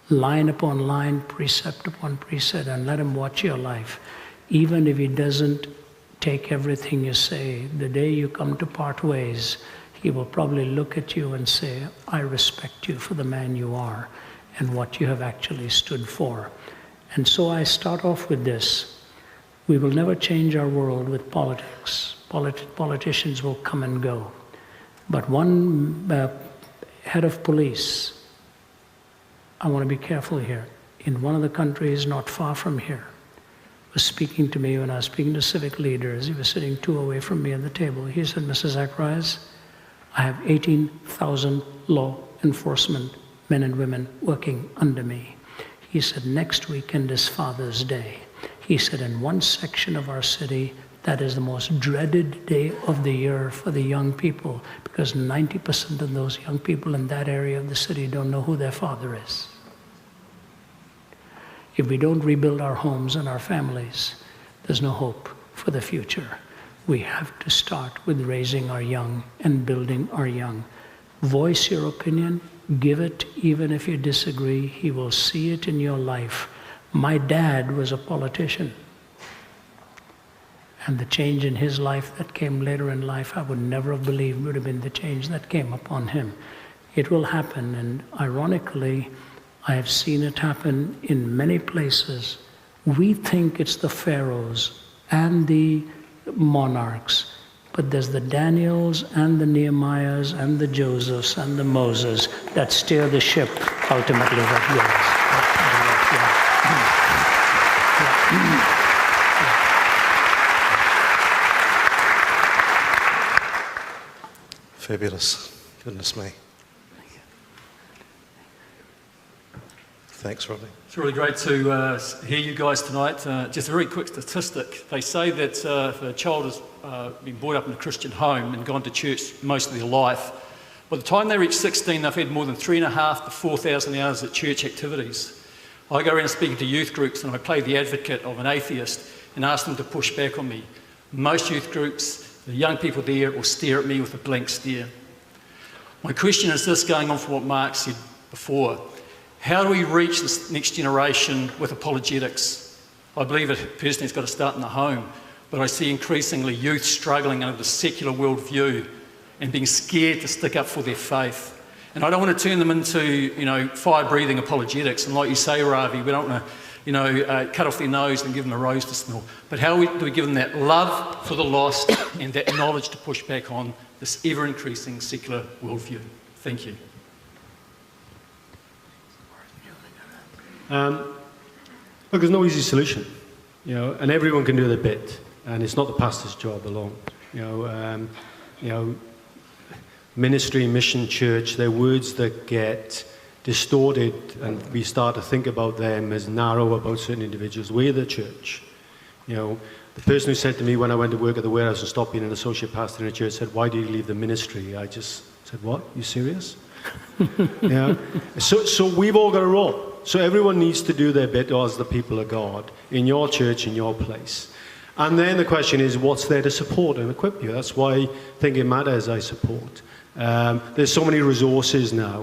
line upon line, precept upon precept, and let him watch your life. Even if he doesn't take everything you say, the day you come to part ways, he will probably look at you and say, I respect you for the man you are and what you have actually stood for. And so I start off with this. We will never change our world with politics. Politicians will come and go. But one head of police, I want to be careful here, in one of the countries not far from here, was speaking to me when I was speaking to civic leaders. He was sitting 2 away from me at the table. He said, Mr. Zacharias, I have 18,000 law enforcement men and women working under me. He said, next weekend is Father's Day. He said, in one section of our city, that is the most dreaded day of the year for the young people, because 90% of those young people in that area of the city don't know who their father is. If we don't rebuild our homes and our families, there's no hope for the future. We have to start with raising our young and building our young. Voice your opinion, give it, even if you disagree. He will see it in your life. My dad was a politician. And the change in his life that came later in life, I would never have believed would have been the change that came upon him. It will happen, and ironically, I have seen it happen in many places We think it's the pharaohs and the monarchs, but there's the Daniels and the Nehemiahs and the Josephs and the Moses that steer the ship ultimately that goes. Fabulous. Goodness me. Thanks, Robbie. It's really great to hear you guys tonight. Just a very quick statistic. They say that if a child has been brought up in a Christian home and gone to church most of their life, by the time they reach 16, they've had more than 3,500 to 4,000 hours at church activities. I go around speaking to youth groups and I play the advocate of an atheist and ask them to push back on me. Most youth groups, the young people there will stare at me with a blank stare. My question is this, going on from what Mark said before. How do we reach this next generation with apologetics? I believe it personally has got to start in the home, but I see increasingly youth struggling under the secular worldview and being scared to stick up for their faith. And I don't want to turn them into, fire-breathing apologetics. And like you say, Ravi, we don't want to, cut off their nose and give them a rose to smell. But how do we give them that love for the lost and that knowledge to push back on this ever-increasing secular worldview? Thank you. Look, there's no easy solution, and everyone can do their bit, and it's not the pastor's job alone. Ministry, mission, church, they're words that get distorted, and we start to think about them as narrow about certain individuals. We're the church. The person who said to me when I went to work at the warehouse and stopped being an associate pastor in a church said, "Why do you leave the ministry?" I just said, "What? You serious?" So we've all got a role. So everyone needs to do their bit as the people of God, in your church, in your place. And then the question is, what's there to support and equip you? That's why Thinking Matters I support. There's so many resources now.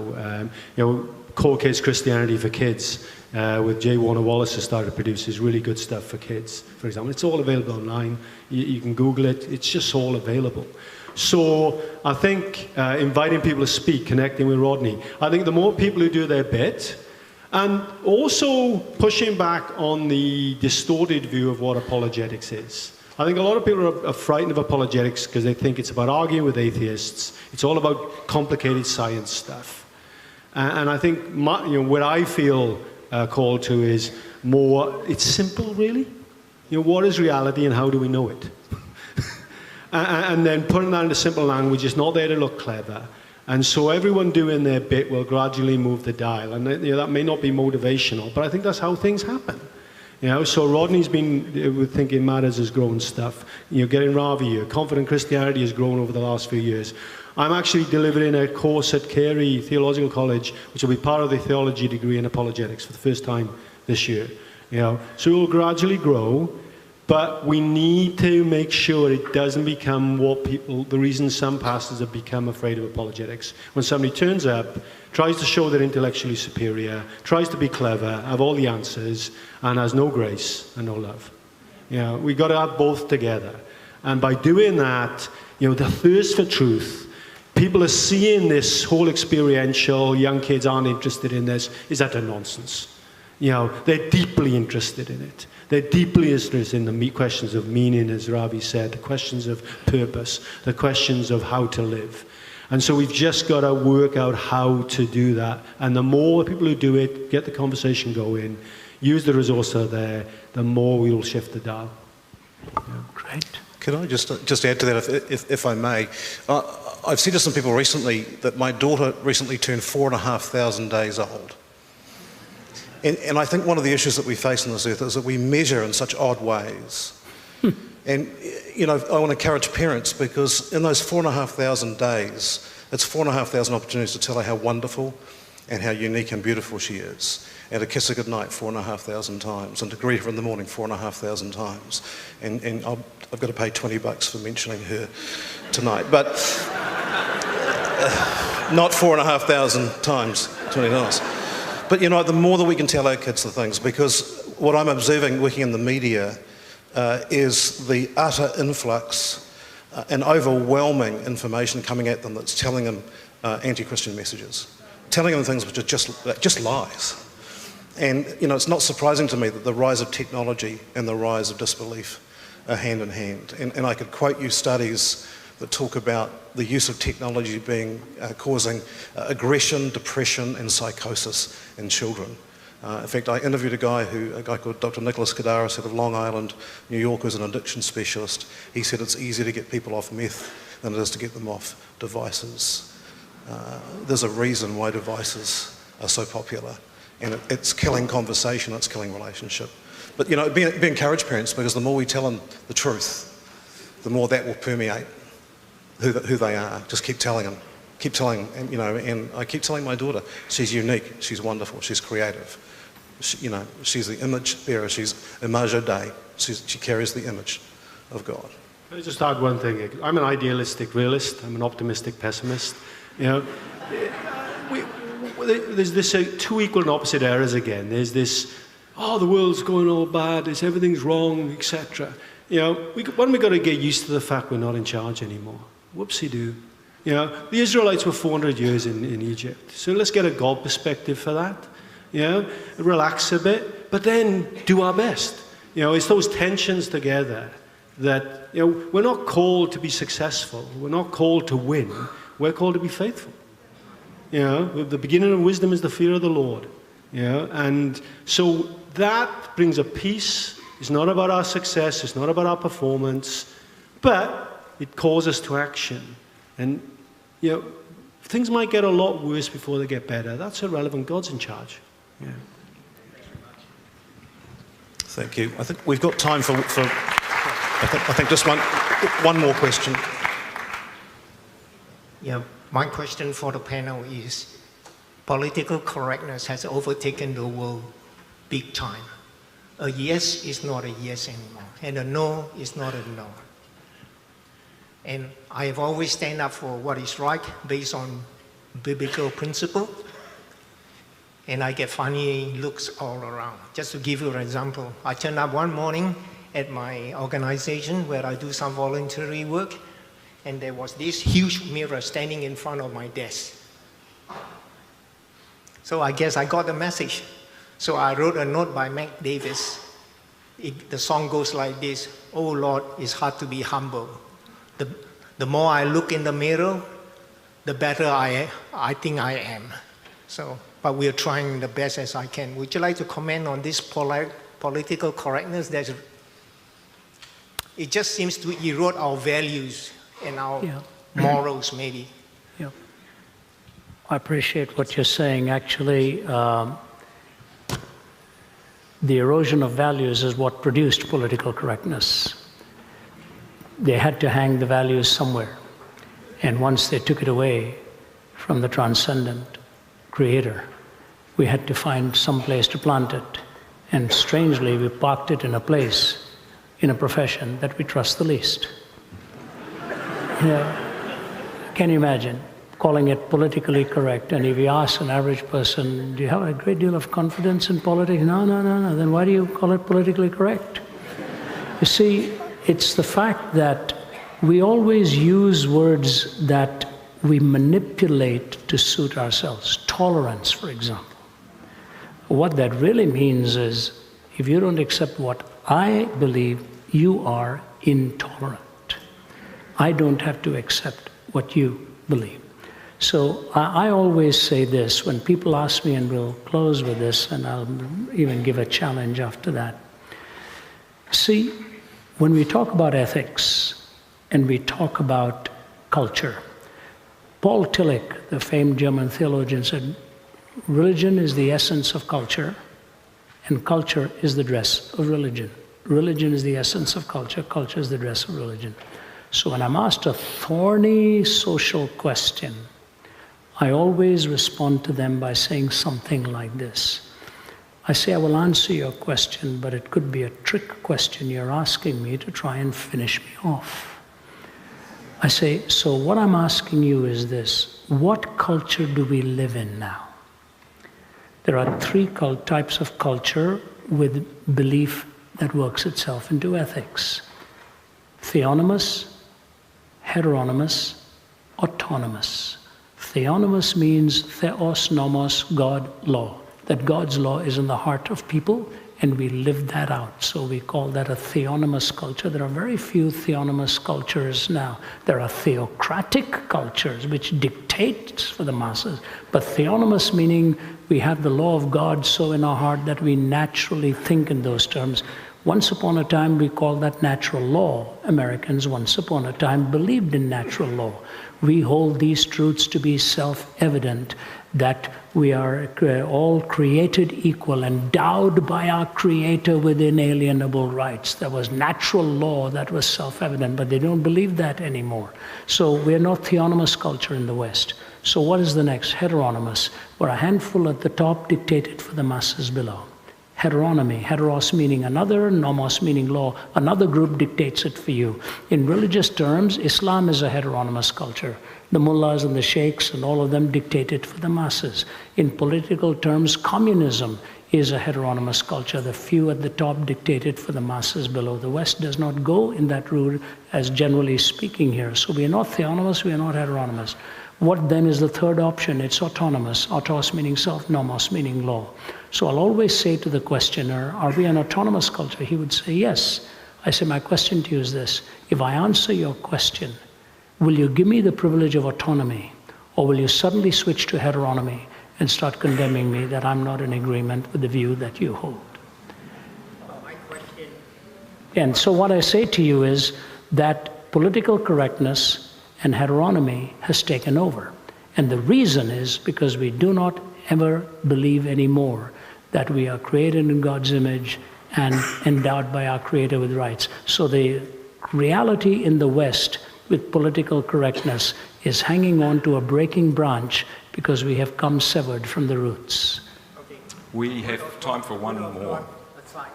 Core Kids Christianity for Kids, with J. Warner Wallace has started to produce is really good stuff for kids, for example. It's all available online. You can Google it. It's just all available. So I think inviting people to speak, connecting with Rodney, I think the more people who do their bit, and also pushing back on the distorted view of what apologetics is. I think a lot of people are frightened of apologetics because they think it's about arguing with atheists. It's all about complicated science stuff. And I think what I feel called to is more, it's simple really. What is reality and how do we know it? And then putting that into simple language is not there to look clever. And so everyone doing their bit will gradually move the dial. And that may not be motivational, but I think that's how things happen. So Rodney's been, with Thinking Matters, has grown stuff. Getting Ravi here. Confident Christianity has grown over the last few years. I'm actually delivering a course at Carey Theological College, which will be part of the theology degree in apologetics for the first time this year. So it will gradually grow. But we need to make sure it doesn't become the reason some pastors have become afraid of apologetics. When somebody turns up, tries to show they're intellectually superior, tries to be clever, have all the answers, and has no grace and no love. We've got to have both together. And by doing that, the thirst for truth, people are seeing this whole experiential, young kids aren't interested in this, is utter nonsense. They're deeply interested in it. They're deeply interested in the questions of meaning, as Ravi said, the questions of purpose, the questions of how to live. And so we've just got to work out how to do that. And the more people who do it, get the conversation going, use the resource out there, the more we will shift the dial. Great. Could I just add to that, if I may? I've said to some people recently that my daughter recently turned 4,500 days old. And I think one of the issues that we face on this earth is that we measure in such odd ways. And, I want to encourage parents because in those 4,500 days, it's 4,500 opportunities to tell her how wonderful and how unique and beautiful she is. And to kiss her goodnight 4,500 times and to greet her in the morning 4,500 times. And I've got to pay $20 for mentioning her tonight. But not 4,500 times, $20. But, the more that we can tell our kids the things, because what I'm observing working in the media is the utter influx and overwhelming information coming at them that's telling them anti-Christian messages, telling them things which are just lies. And, you know, it's not surprising to me that the rise of technology and the rise of disbelief are hand in hand. And I could quote you studies that talk about the use of technology being causing aggression, depression and psychosis in children. In fact, I interviewed a guy called Dr. Nicholas Kadaris out of Long Island, New York, who's an addiction specialist. He said it's easier to get people off meth than it is to get them off devices. There's a reason why devices are so popular, and it's killing conversation, it's killing relationship. But, you know, be encouraged, parents, because the more we tell them the truth, the more that will permeate who they are. Just keep telling them. Keep telling, and, you know, and I keep telling my daughter, she's unique, she's wonderful, she's creative. You know, she's the image bearer, she's Imago Dei, she carries the image of God. Can I just add one thing? I'm an idealistic realist, I'm an optimistic pessimist. You know, there's this two equal and opposite errors again. There's this, oh, the world's going all bad, everything's wrong, etc. You know, when we got to get used to the fact we're not in charge anymore. Whoopsie-doo. You know, the Israelites were 400 years in Egypt, so let's get a God perspective for that. You know, relax a bit, but then do our best. You know, it's those tensions together that, you know, we're not called to be successful. We're not called to win. We're called to be faithful. You know, the beginning of wisdom is the fear of the Lord. You know, and so that brings a peace. It's not about our success. It's not about our performance, but it calls us to action. And, you know, things might get a lot worse before they get better. That's irrelevant. God's in charge. Yeah. Thank you. I think we've got time for I think just one more question. Yeah, my question for the panel is, political correctness has overtaken the world big time. A yes is not a yes anymore, and a no is not a no. And I have always stand up for what is right based on biblical principle. And I get funny looks all around. Just to give you an example, I turned up one morning at my organization where I do some voluntary work, and there was this huge mirror standing in front of my desk. So I guess I got the message. So I wrote a note by Mac Davis. The song goes like this: "Oh Lord, it's hard to be humble. The more I look in the mirror, the better I think I am." So, but we are trying the best as I can. Would you like to comment on this political correctness? It just seems to erode our values and our morals, maybe. Yeah. I appreciate what you're saying. Actually, the erosion of values is what produced political correctness. They had to hang the values somewhere. And once they took it away from the transcendent Creator, we had to find some place to plant it. And strangely, we parked it in a place, in a profession that we trust the least. You know, can you imagine calling it politically correct? And if you ask an average person, do you have a great deal of confidence in politics? No. Then why do you call it politically correct? You see, it's the fact that we always use words that we manipulate to suit ourselves. Tolerance, for example. What that really means is, if you don't accept what I believe, you are intolerant. I don't have to accept what you believe. So I always say this when people ask me, and we'll close with this, and I'll even give a challenge after that. See, when we talk about ethics and we talk about culture, Paul Tillich, the famed German theologian, said, religion is the essence of culture, and culture is the dress of religion. Religion is the essence of culture, culture is the dress of religion. So when I'm asked a thorny social question, I always respond to them by saying something like this. I say, I will answer your question, but it could be a trick question you're asking me to try and finish me off. I say, so what I'm asking you is this: what culture do we live in now? There are three types of culture with belief that works itself into ethics: theonomous, heteronymous, autonomous. Theonomous means theos, nomos, God, law. that God's law is in the heart of people, and we live that out. So we call that a theonomous culture. There are very few theonomous cultures now. There are theocratic cultures which dictate for the masses, but theonomous meaning we have the law of God so in our heart that we naturally think in those terms. Once upon a time, we called that natural law. Americans, once upon a time, believed in natural law. We hold these truths to be self-evident, that we are all created equal, endowed by our Creator with inalienable rights. There was natural law that was self-evident, but they don't believe that anymore. So we're not theonomous culture in the West. So what is the next? Heteronomous, where a handful at the top dictated for the masses below. Heteronomy, heteros meaning another, nomos meaning law. Another group dictates it for you. In religious terms, Islam is a heteronomous culture. The mullahs and the sheikhs and all of them dictate it for the masses. In political terms, communism is a heteronomous culture. The few at the top dictate it for the masses below. The West does not go in that route as generally speaking here. So we are not theonomous, we are not heteronomous. What then is the third option? It's autonomous. Autos meaning self, nomos meaning law. So I'll always say to the questioner, are we an autonomous culture? He would say, yes. I say, my question to you is this. If I answer your question, will you give me the privilege of autonomy? Or will you suddenly switch to heteronomy and start condemning me that I'm not in agreement with the view that you hold? And so what I say to you is that political correctness and heteronomy has taken over. And the reason is because we do not ever believe anymore that we are created in God's image and endowed by our Creator with rights. So the reality in the West with political correctness is hanging on to a breaking branch because we have come severed from the roots. Okay. We have time for one more. That's fine.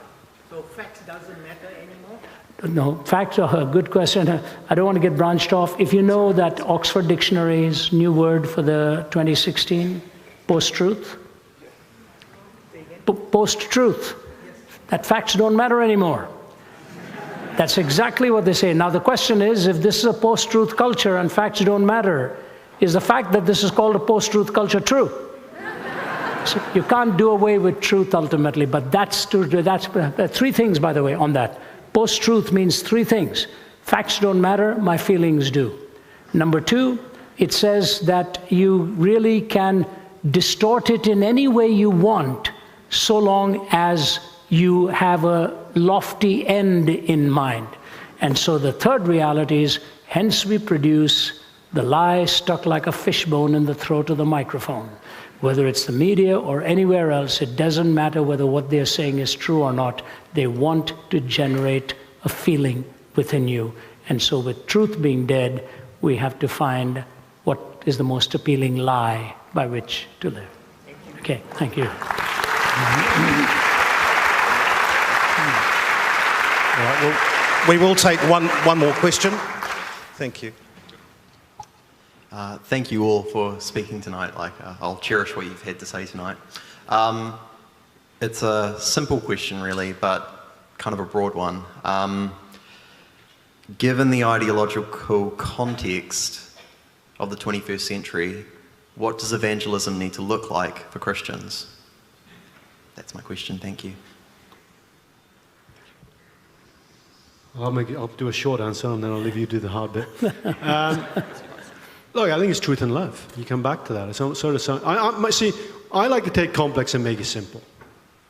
So facts doesn't matter anymore? No, facts are a good question. I don't want to get branched off. If you know that Oxford Dictionary's new word for the 2016, post-truth? Post-truth. That facts don't matter anymore. That's exactly what they say. Now the question is, if this is a post-truth culture and facts don't matter, is the fact that this is called a post-truth culture true? So you can't do away with truth ultimately, but that's three things, by the way, on that. Post-truth means three things. Facts don't matter, my feelings do. Number two, it says that you really can distort it in any way you want, so long as you have a lofty end in mind. And so the third reality is, hence we produce the lie stuck like a fishbone in the throat of the microphone. Whether it's the media or anywhere else, it doesn't matter whether what they're saying is true or not. They want to generate a feeling within you. And so with truth being dead, we have to find what is the most appealing lie by which to live. Okay, thank you. All right, well, we will take one more question. Thank you. Thank you all for speaking tonight. I'll cherish what you've had to say tonight. It's a simple question, really, but kind of a broad one. Given the ideological context of the 21st century, what does evangelism need to look like for Christians? That's my question. Thank you. I'll do a short answer and then I'll leave you to do the hard bit. Look, I think it's truth and love. You come back to that. It's sort of see, I like to take complex and make it simple.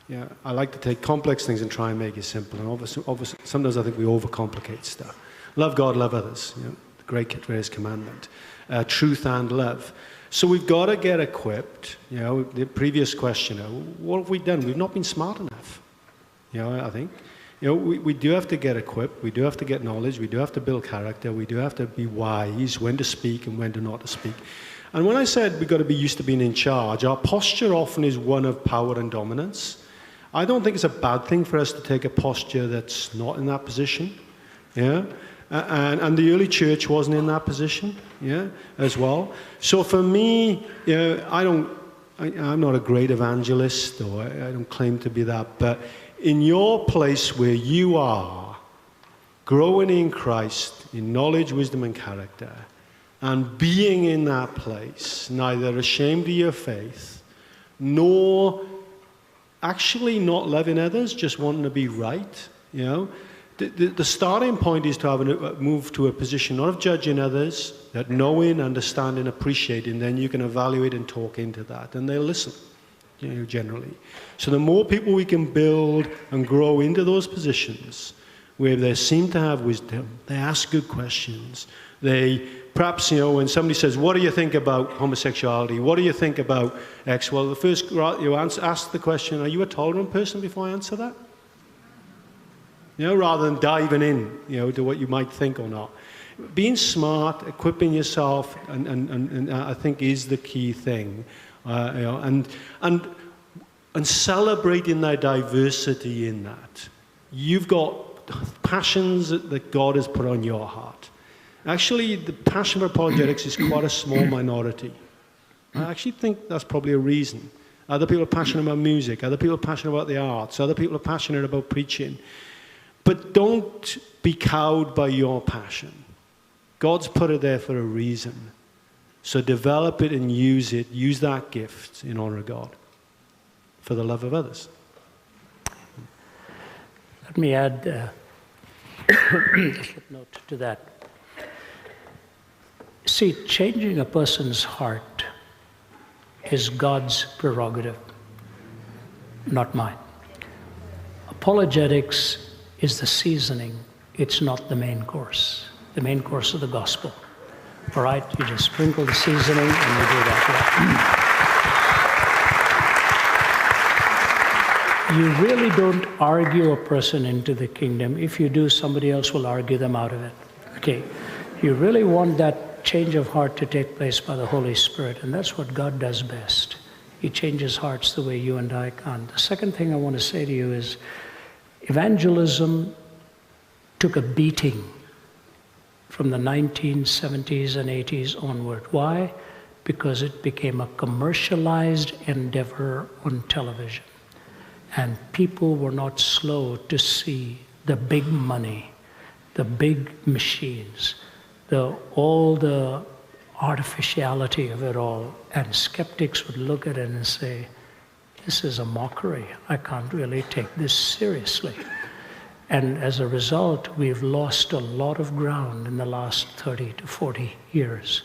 Yeah, I like to take complex things and try and make it simple. And obviously, sometimes I think we overcomplicate stuff. Love God, love others. You know, the greatest commandment. Truth and love. So we've got to get equipped. You know, the previous questioner, what have we done? We've not been smart enough. You know, I think. You know, we do have to get equipped, we do have to get knowledge, we do have to build character, we do have to be wise when to speak and when to not to speak. And when I said we've got to be used to being in charge, our posture often is one of power and dominance. I don't think it's a bad thing for us to take a posture that's not in that position. Yeah? And the early church wasn't in that position, yeah, as well. So for me, you know, I'm not a great evangelist, or I don't claim to be that, but in your place where you are, growing in Christ, in knowledge, wisdom, and character, and being in that place, neither ashamed of your faith, nor actually not loving others, just wanting to be right, you know. The starting point is to have move to a position not of judging others, that knowing, understanding, appreciating, then you can evaluate and talk into that, and they'll listen, you know, generally. So the more people we can build and grow into those positions where they seem to have wisdom, they ask good questions, they perhaps, you know, when somebody says, what do you think about homosexuality? What do you think about X? Well, the first you ask the question, are you a tolerant person before I answer that? You know, rather than diving in, you know, to what you might think or not. Being smart, equipping yourself, and I think is the key thing, you know, and celebrating their diversity in that. You've got passions that God has put on your heart. Actually, the passion for apologetics is quite a small minority. I actually think that's probably a reason. Other people are passionate about music, other people are passionate about the arts, other people are passionate about preaching. But don't be cowed by your passion. God's put it there for a reason. So develop it and use it. Use that gift in honor of God for the love of others. Let me add a footnote to that. See, changing a person's heart is God's prerogative, not mine. Apologetics is the seasoning, it's not the main course. The main course of the gospel. All right, you just sprinkle the seasoning and you do that. You really don't argue a person into the kingdom. If you do, somebody else will argue them out of it. Okay, you really want that change of heart to take place by the Holy Spirit, and that's what God does best. He changes hearts the way you and I can't. The second thing I want to say to you is, evangelism took a beating from the 1970s and 80s onward. Why? Because it became a commercialized endeavor on television. And people were not slow to see the big money, the big machines, all the artificiality of it all. And skeptics would look at it and say, this is a mockery. I can't really take this seriously. And as a result, we've lost a lot of ground in the last 30 to 40 years.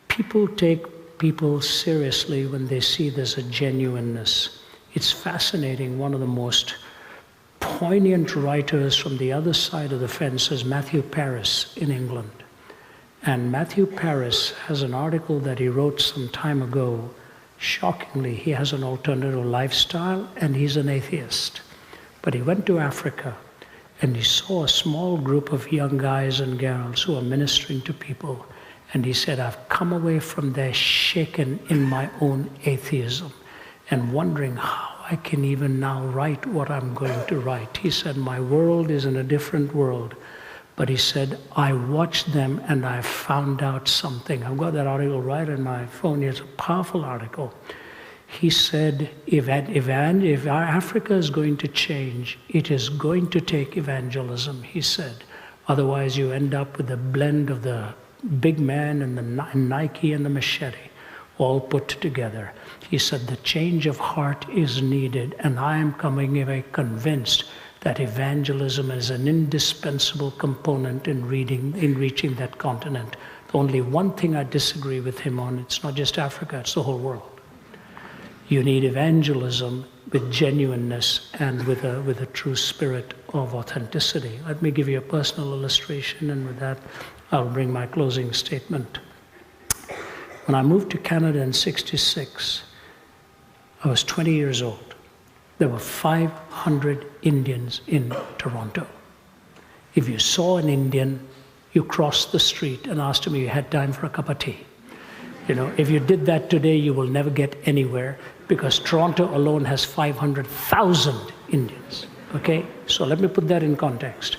People take people seriously when they see there's a genuineness. It's fascinating. One of the most poignant writers from the other side of the fence is Matthew Paris in England. And Matthew Paris has an article that he wrote some time ago. Shockingly, he has an alternative lifestyle and he's an atheist. But he went to Africa and he saw a small group of young guys and girls who are ministering to people. And he said, I've come away from there shaken in my own atheism and wondering how I can even now write what I'm going to write. He said, my world is in a different world. But he said, I watched them and I found out something. I've got that article right on my phone. It's a powerful article. He said, if Africa is going to change, it is going to take evangelism, he said. Otherwise, you end up with a blend of the big man and the Nike and the machete, all put together. He said, the change of heart is needed, and I am coming away convinced that evangelism is an indispensable component in reaching that continent. Only one thing I disagree with him on, it's not just Africa, it's the whole world. You need evangelism with genuineness and with a true spirit of authenticity. Let me give you a personal illustration, and with that, I'll bring my closing statement. When I moved to Canada in '66, I was 20 years old. There were 500 Indians in Toronto. If you saw an Indian, you crossed the street and asked him if you had time for a cup of tea. You know, if you did that today, you will never get anywhere because Toronto alone has 500,000 Indians, okay? So let me put that in context.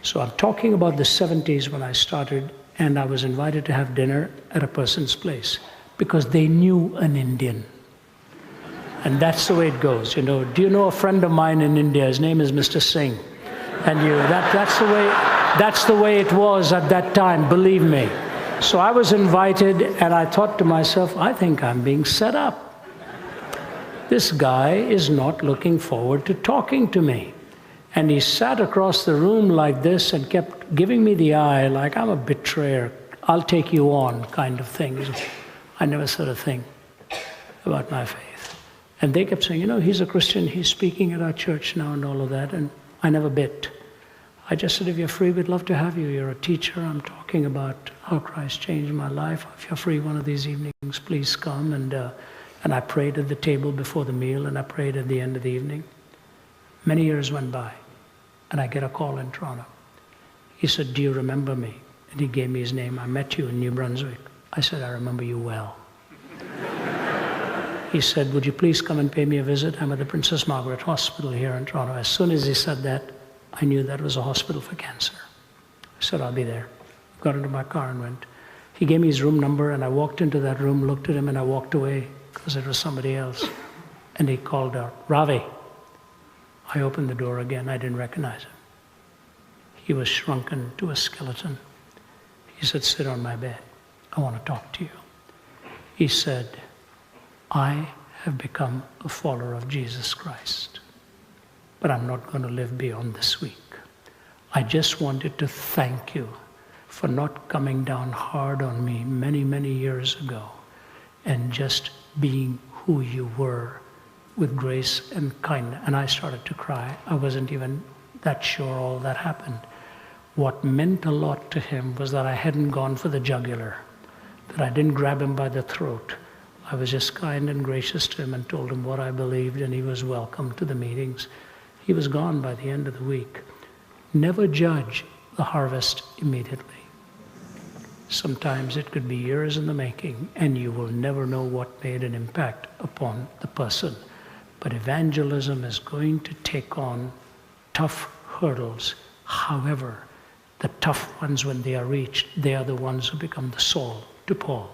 So I'm talking about the 70s when I started, and I was invited to have dinner at a person's place because they knew an Indian. And that's the way it goes, you know. Do you know a friend of mine in India? His name is Mr. Singh. And that's the way it was at that time, believe me. So I was invited, and I thought to myself, I think I'm being set up. This guy is not looking forward to talking to me. And he sat across the room like this and kept giving me the eye like I'm a betrayer. I'll take you on kind of thing. I never said a thing about my faith. And they kept saying, he's a Christian, he's speaking at our church now and all of that. And I never bit. I just said, if you're free, we'd love to have you. You're a teacher. I'm talking about how Christ changed my life. If you're free one of these evenings, please come. And I prayed at the table before the meal, and I prayed at the end of the evening. Many years went by, and I get a call in Toronto. He said, do you remember me? And he gave me his name. I met you in New Brunswick. I said, I remember you well. He said, would you please come and pay me a visit? I'm at the Princess Margaret Hospital here in Toronto. As soon as he said that, I knew that was a hospital for cancer. I said, I'll be there. Got into my car and went. He gave me his room number, and I walked into that room, looked at him, and I walked away because it was somebody else. And he called out, Ravi. I opened the door again. I didn't recognize him. He was shrunken to a skeleton. He said, sit on my bed. I want to talk to you. He said, I have become a follower of Jesus Christ, but I'm not going to live beyond this week. I just wanted to thank you for not coming down hard on me many, many years ago and just being who you were with grace and kindness. And I started to cry. I wasn't even that sure all that happened. What meant a lot to him was that I hadn't gone for the jugular, that I didn't grab him by the throat. I was just kind and gracious to him and told him what I believed, and he was welcome to the meetings. He was gone by the end of the week. Never judge the harvest immediately. Sometimes it could be years in the making, and you will never know what made an impact upon the person. But evangelism is going to take on tough hurdles. However, the tough ones, when they are reached, they are the ones who become the Saul to Paul.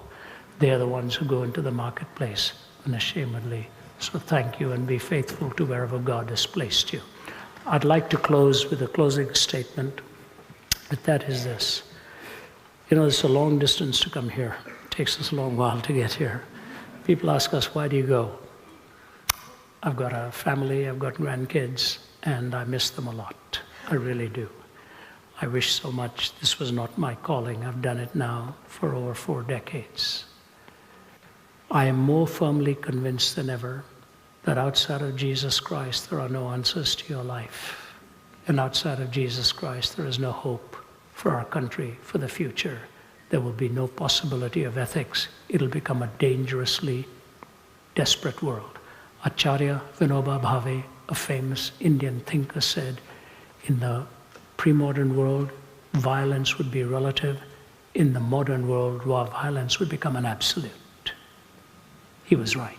They are the ones who go into the marketplace unashamedly. So thank you, and be faithful to wherever God has placed you. I'd like to close with a closing statement, but that is this. It's a long distance to come here. It takes us a long while to get here. People ask us, why do you go? I've got a family, I've got grandkids, and I miss them a lot. I really do. I wish so much this was not my calling. I've done it now for over 4 decades. I am more firmly convinced than ever that outside of Jesus Christ, there are no answers to your life. And outside of Jesus Christ, there is no hope for our country, for the future. There will be no possibility of ethics. It'll become a dangerously desperate world. Acharya Vinoba Bhave, a famous Indian thinker, said, in the pre-modern world, violence would be relative. In the modern world, violence would become an absolute. He was right.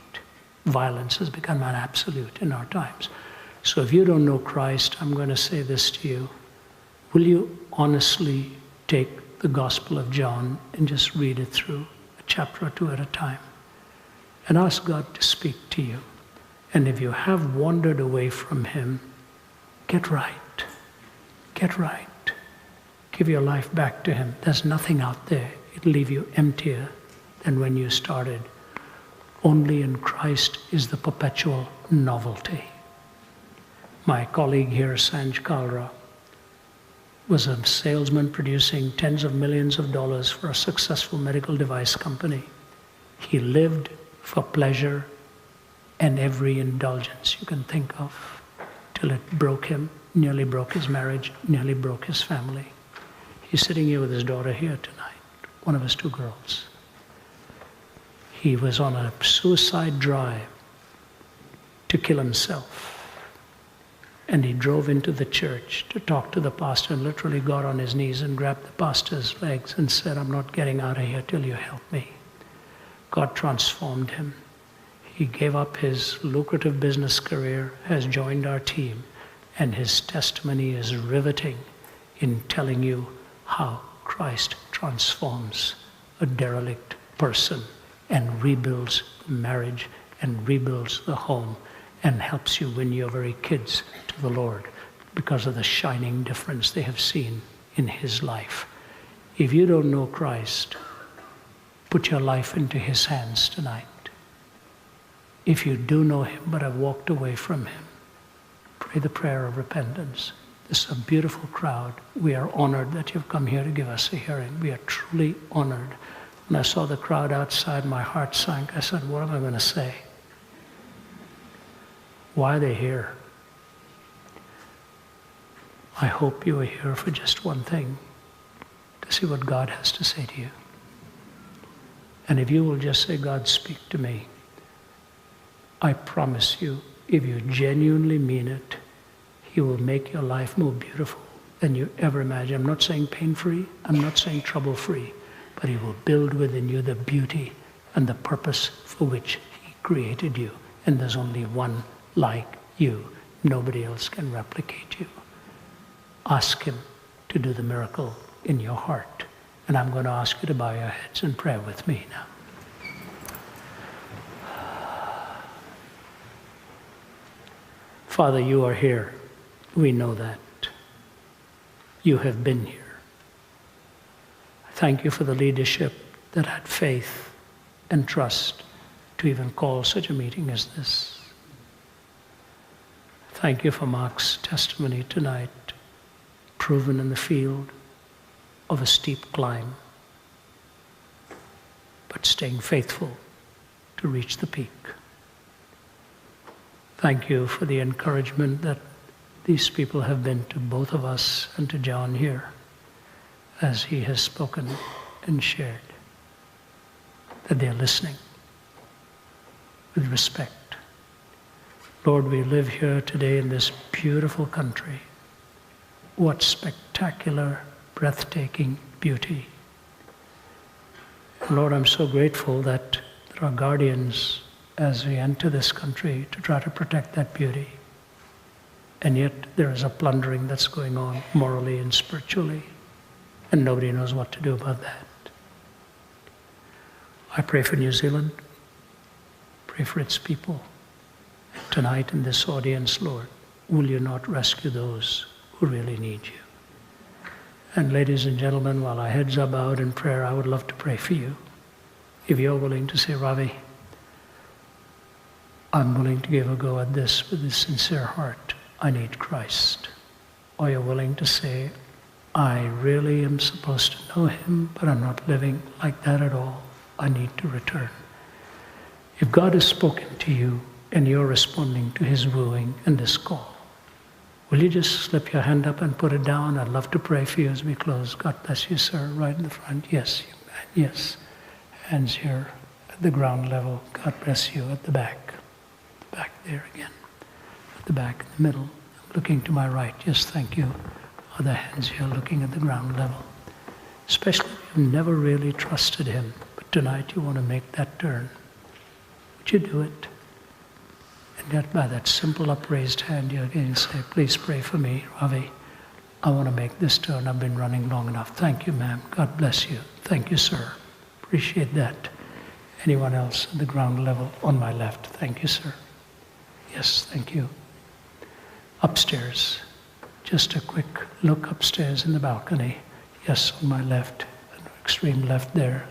Violence has become an absolute in our times. So if you don't know Christ, I'm going to say this to you. Will you honestly take the Gospel of John and just read it through, a chapter or 2 at a time, and ask God to speak to you? And if you have wandered away from Him, get right. Get right. Give your life back to Him. There's nothing out there. It'll leave you emptier than when you started. Only in Christ is the perpetual novelty. My colleague here, Sanj Kalra, was a salesman producing tens of millions of dollars for a successful medical device company. He lived for pleasure and every indulgence you can think of till it broke him, nearly broke his marriage, nearly broke his family. He's sitting here with his daughter here tonight, one of his 2 girls. He was on a suicide drive to kill himself. And he drove into the church to talk to the pastor and literally got on his knees and grabbed the pastor's legs and said, I'm not getting out of here till you help me. God transformed him. He gave up his lucrative business career, has joined our team, and his testimony is riveting in telling you how Christ transforms a derelict person and rebuilds marriage and rebuilds the home and helps you win your very kids to the Lord because of the shining difference they have seen in His life. If you don't know Christ, put your life into His hands tonight. If you do know him but have walked away from him, pray the prayer of repentance. This is a beautiful crowd. We are honored that you've come here to give us a hearing. We are truly honored. When I saw the crowd outside, my heart sank. I said, what am I going to say? Why are they here? I hope you are here for just one thing, to see what God has to say to you. And if you will just say, God, speak to me, I promise you, if you genuinely mean it, he will make your life more beautiful than you ever imagined. I'm not saying pain-free, I'm not saying trouble-free, but he will build within you the beauty and the purpose for which he created you. And there's only one like you. Nobody else can replicate you. Ask him to do the miracle in your heart. And I'm going to ask you to bow your heads in prayer with me now. Father, you are here. We know that. You have been here. Thank you for the leadership that had faith and trust to even call such a meeting as this. Thank you for Mark's testimony tonight, proven in the field of a steep climb, but staying faithful to reach the peak. Thank you for the encouragement that these people have been to both of us and to John here as he has spoken and shared, that they're listening with respect. Lord, we live here today in this beautiful country. What spectacular, breathtaking beauty. And Lord, I'm so grateful that there are guardians as we enter this country to try to protect that beauty. And yet there is a plundering that's going on morally and spiritually, and nobody knows what to do about that. I pray for New Zealand, pray for its people. Tonight in this audience, Lord, will you not rescue those who really need you? And ladies and gentlemen, while our heads are bowed in prayer, I would love to pray for you. If you're willing to say, Ravi, I'm willing to give a go at this with a sincere heart. I need Christ. Or you're willing to say, I really am supposed to know him, but I'm not living like that at all. I need to return. If God has spoken to you and you're responding to his wooing and this call, will you just slip your hand up and put it down? I'd love to pray for you as we close. God bless you, sir, right in the front. Yes, yes. Hands here at the ground level. God bless you at the back. Back there again. At the back, in the middle. Looking to my right. Yes, thank you. Other hands here looking at the ground level. Especially if you've never really trusted him, but tonight you want to make that turn. Would you do it? And yet by that simple upraised hand, you again say, please pray for me, Ravi. I want to make this turn. I've been running long enough. Thank you, ma'am. God bless you. Thank you, sir. Appreciate that. Anyone else at the ground level on my left? Thank you, sir. Yes, thank you. Upstairs. Just a quick look upstairs in the balcony. Yes, on my left, extreme left there.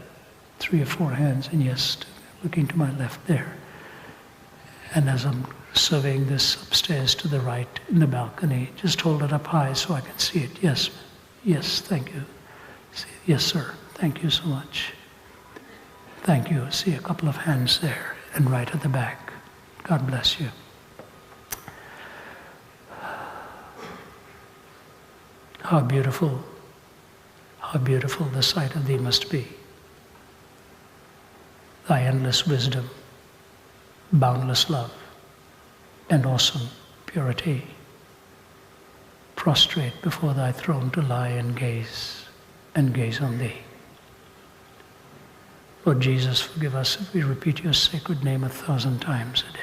3 or 4 hands, and yes, looking to my left there. And as I'm surveying this upstairs to the right in the balcony, just hold it up high so I can see it. Yes, yes, thank you. Yes, sir, thank you so much. Thank you. I see a couple of hands there and right at the back. God bless you. How beautiful the sight of thee must be. Thy endless wisdom, boundless love, and awesome purity. Prostrate before thy throne to lie and gaze on thee. Lord Jesus, forgive us if we repeat your sacred name 1,000 times a day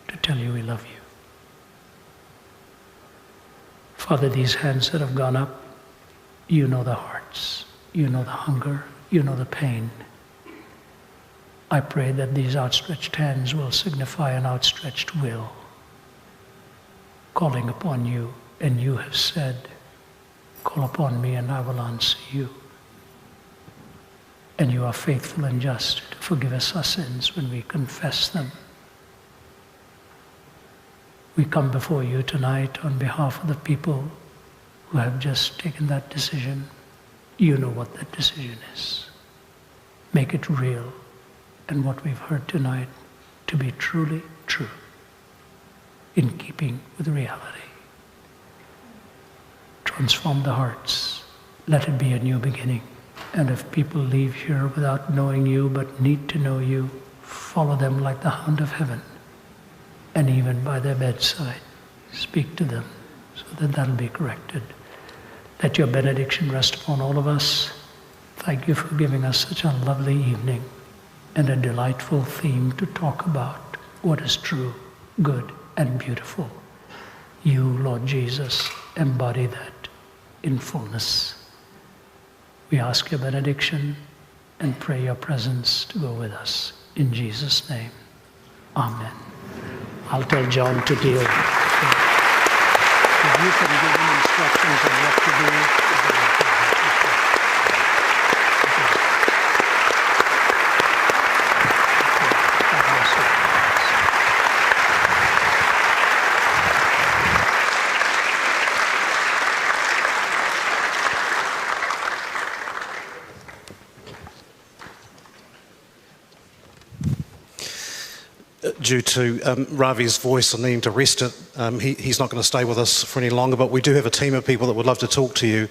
to tell you we love you. Father, these hands that have gone up, you know the hearts, you know the hunger, you know the pain. I pray that these outstretched hands will signify an outstretched will, calling upon you, and you have said, call upon me and I will answer you. And you are faithful and just to Forgive us our sins when we confess them. We come before you tonight on behalf of the people who have just taken that decision. You know what that decision is. Make it real, and what we've heard tonight to be truly true, in keeping with reality. Transform the hearts. Let it be a new beginning. And if people leave here without knowing you but need to know you, follow them like the hound of heaven. And even by their bedside, speak to them so that that'll be corrected. Let your benediction rest upon all of us. Thank you for giving us such a lovely evening and a delightful theme to talk about what is true, good, and beautiful. You, Lord Jesus, embody that in fullness. We ask your benediction and pray your presence to go with us. In Jesus' name, amen. I'll tell John to deal. If you can give him instructions on what to do. Due to Ravi's voice and needing to rest it, he's not going to stay with us for any longer, but we do have a team of people that would love to talk to you,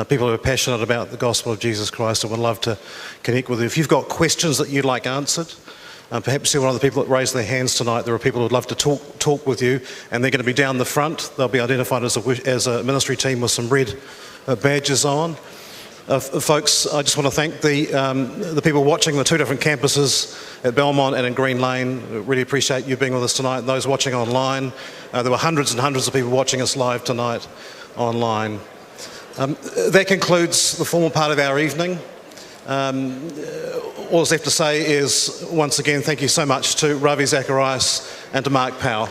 people who are passionate about the gospel of Jesus Christ and would love to connect with you. If you've got questions that you'd like answered, perhaps you're one of the people that raised their hands tonight. There are people who would love to talk with you, and they're going to be down the front. They'll be identified as a ministry team with some red badges on. Folks, I just want to thank the people watching the two different campuses at Belmont and in Green Lane. Really appreciate you being with us tonight. And those watching online, there were hundreds and hundreds of people watching us live tonight online. That concludes the formal part of our evening. All that's left to say is, once again, thank you so much to Ravi Zacharias and to Mark Powell.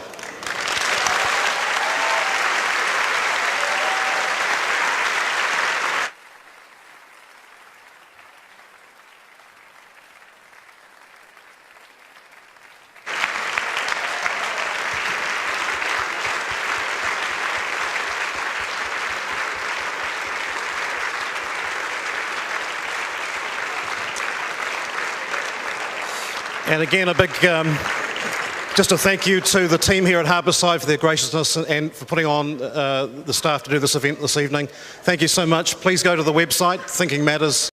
And again, a big, just a thank you to the team here at Harbourside for their graciousness and for putting on the staff to do this event this evening. Thank you so much. Please go to the website, Thinking Matters.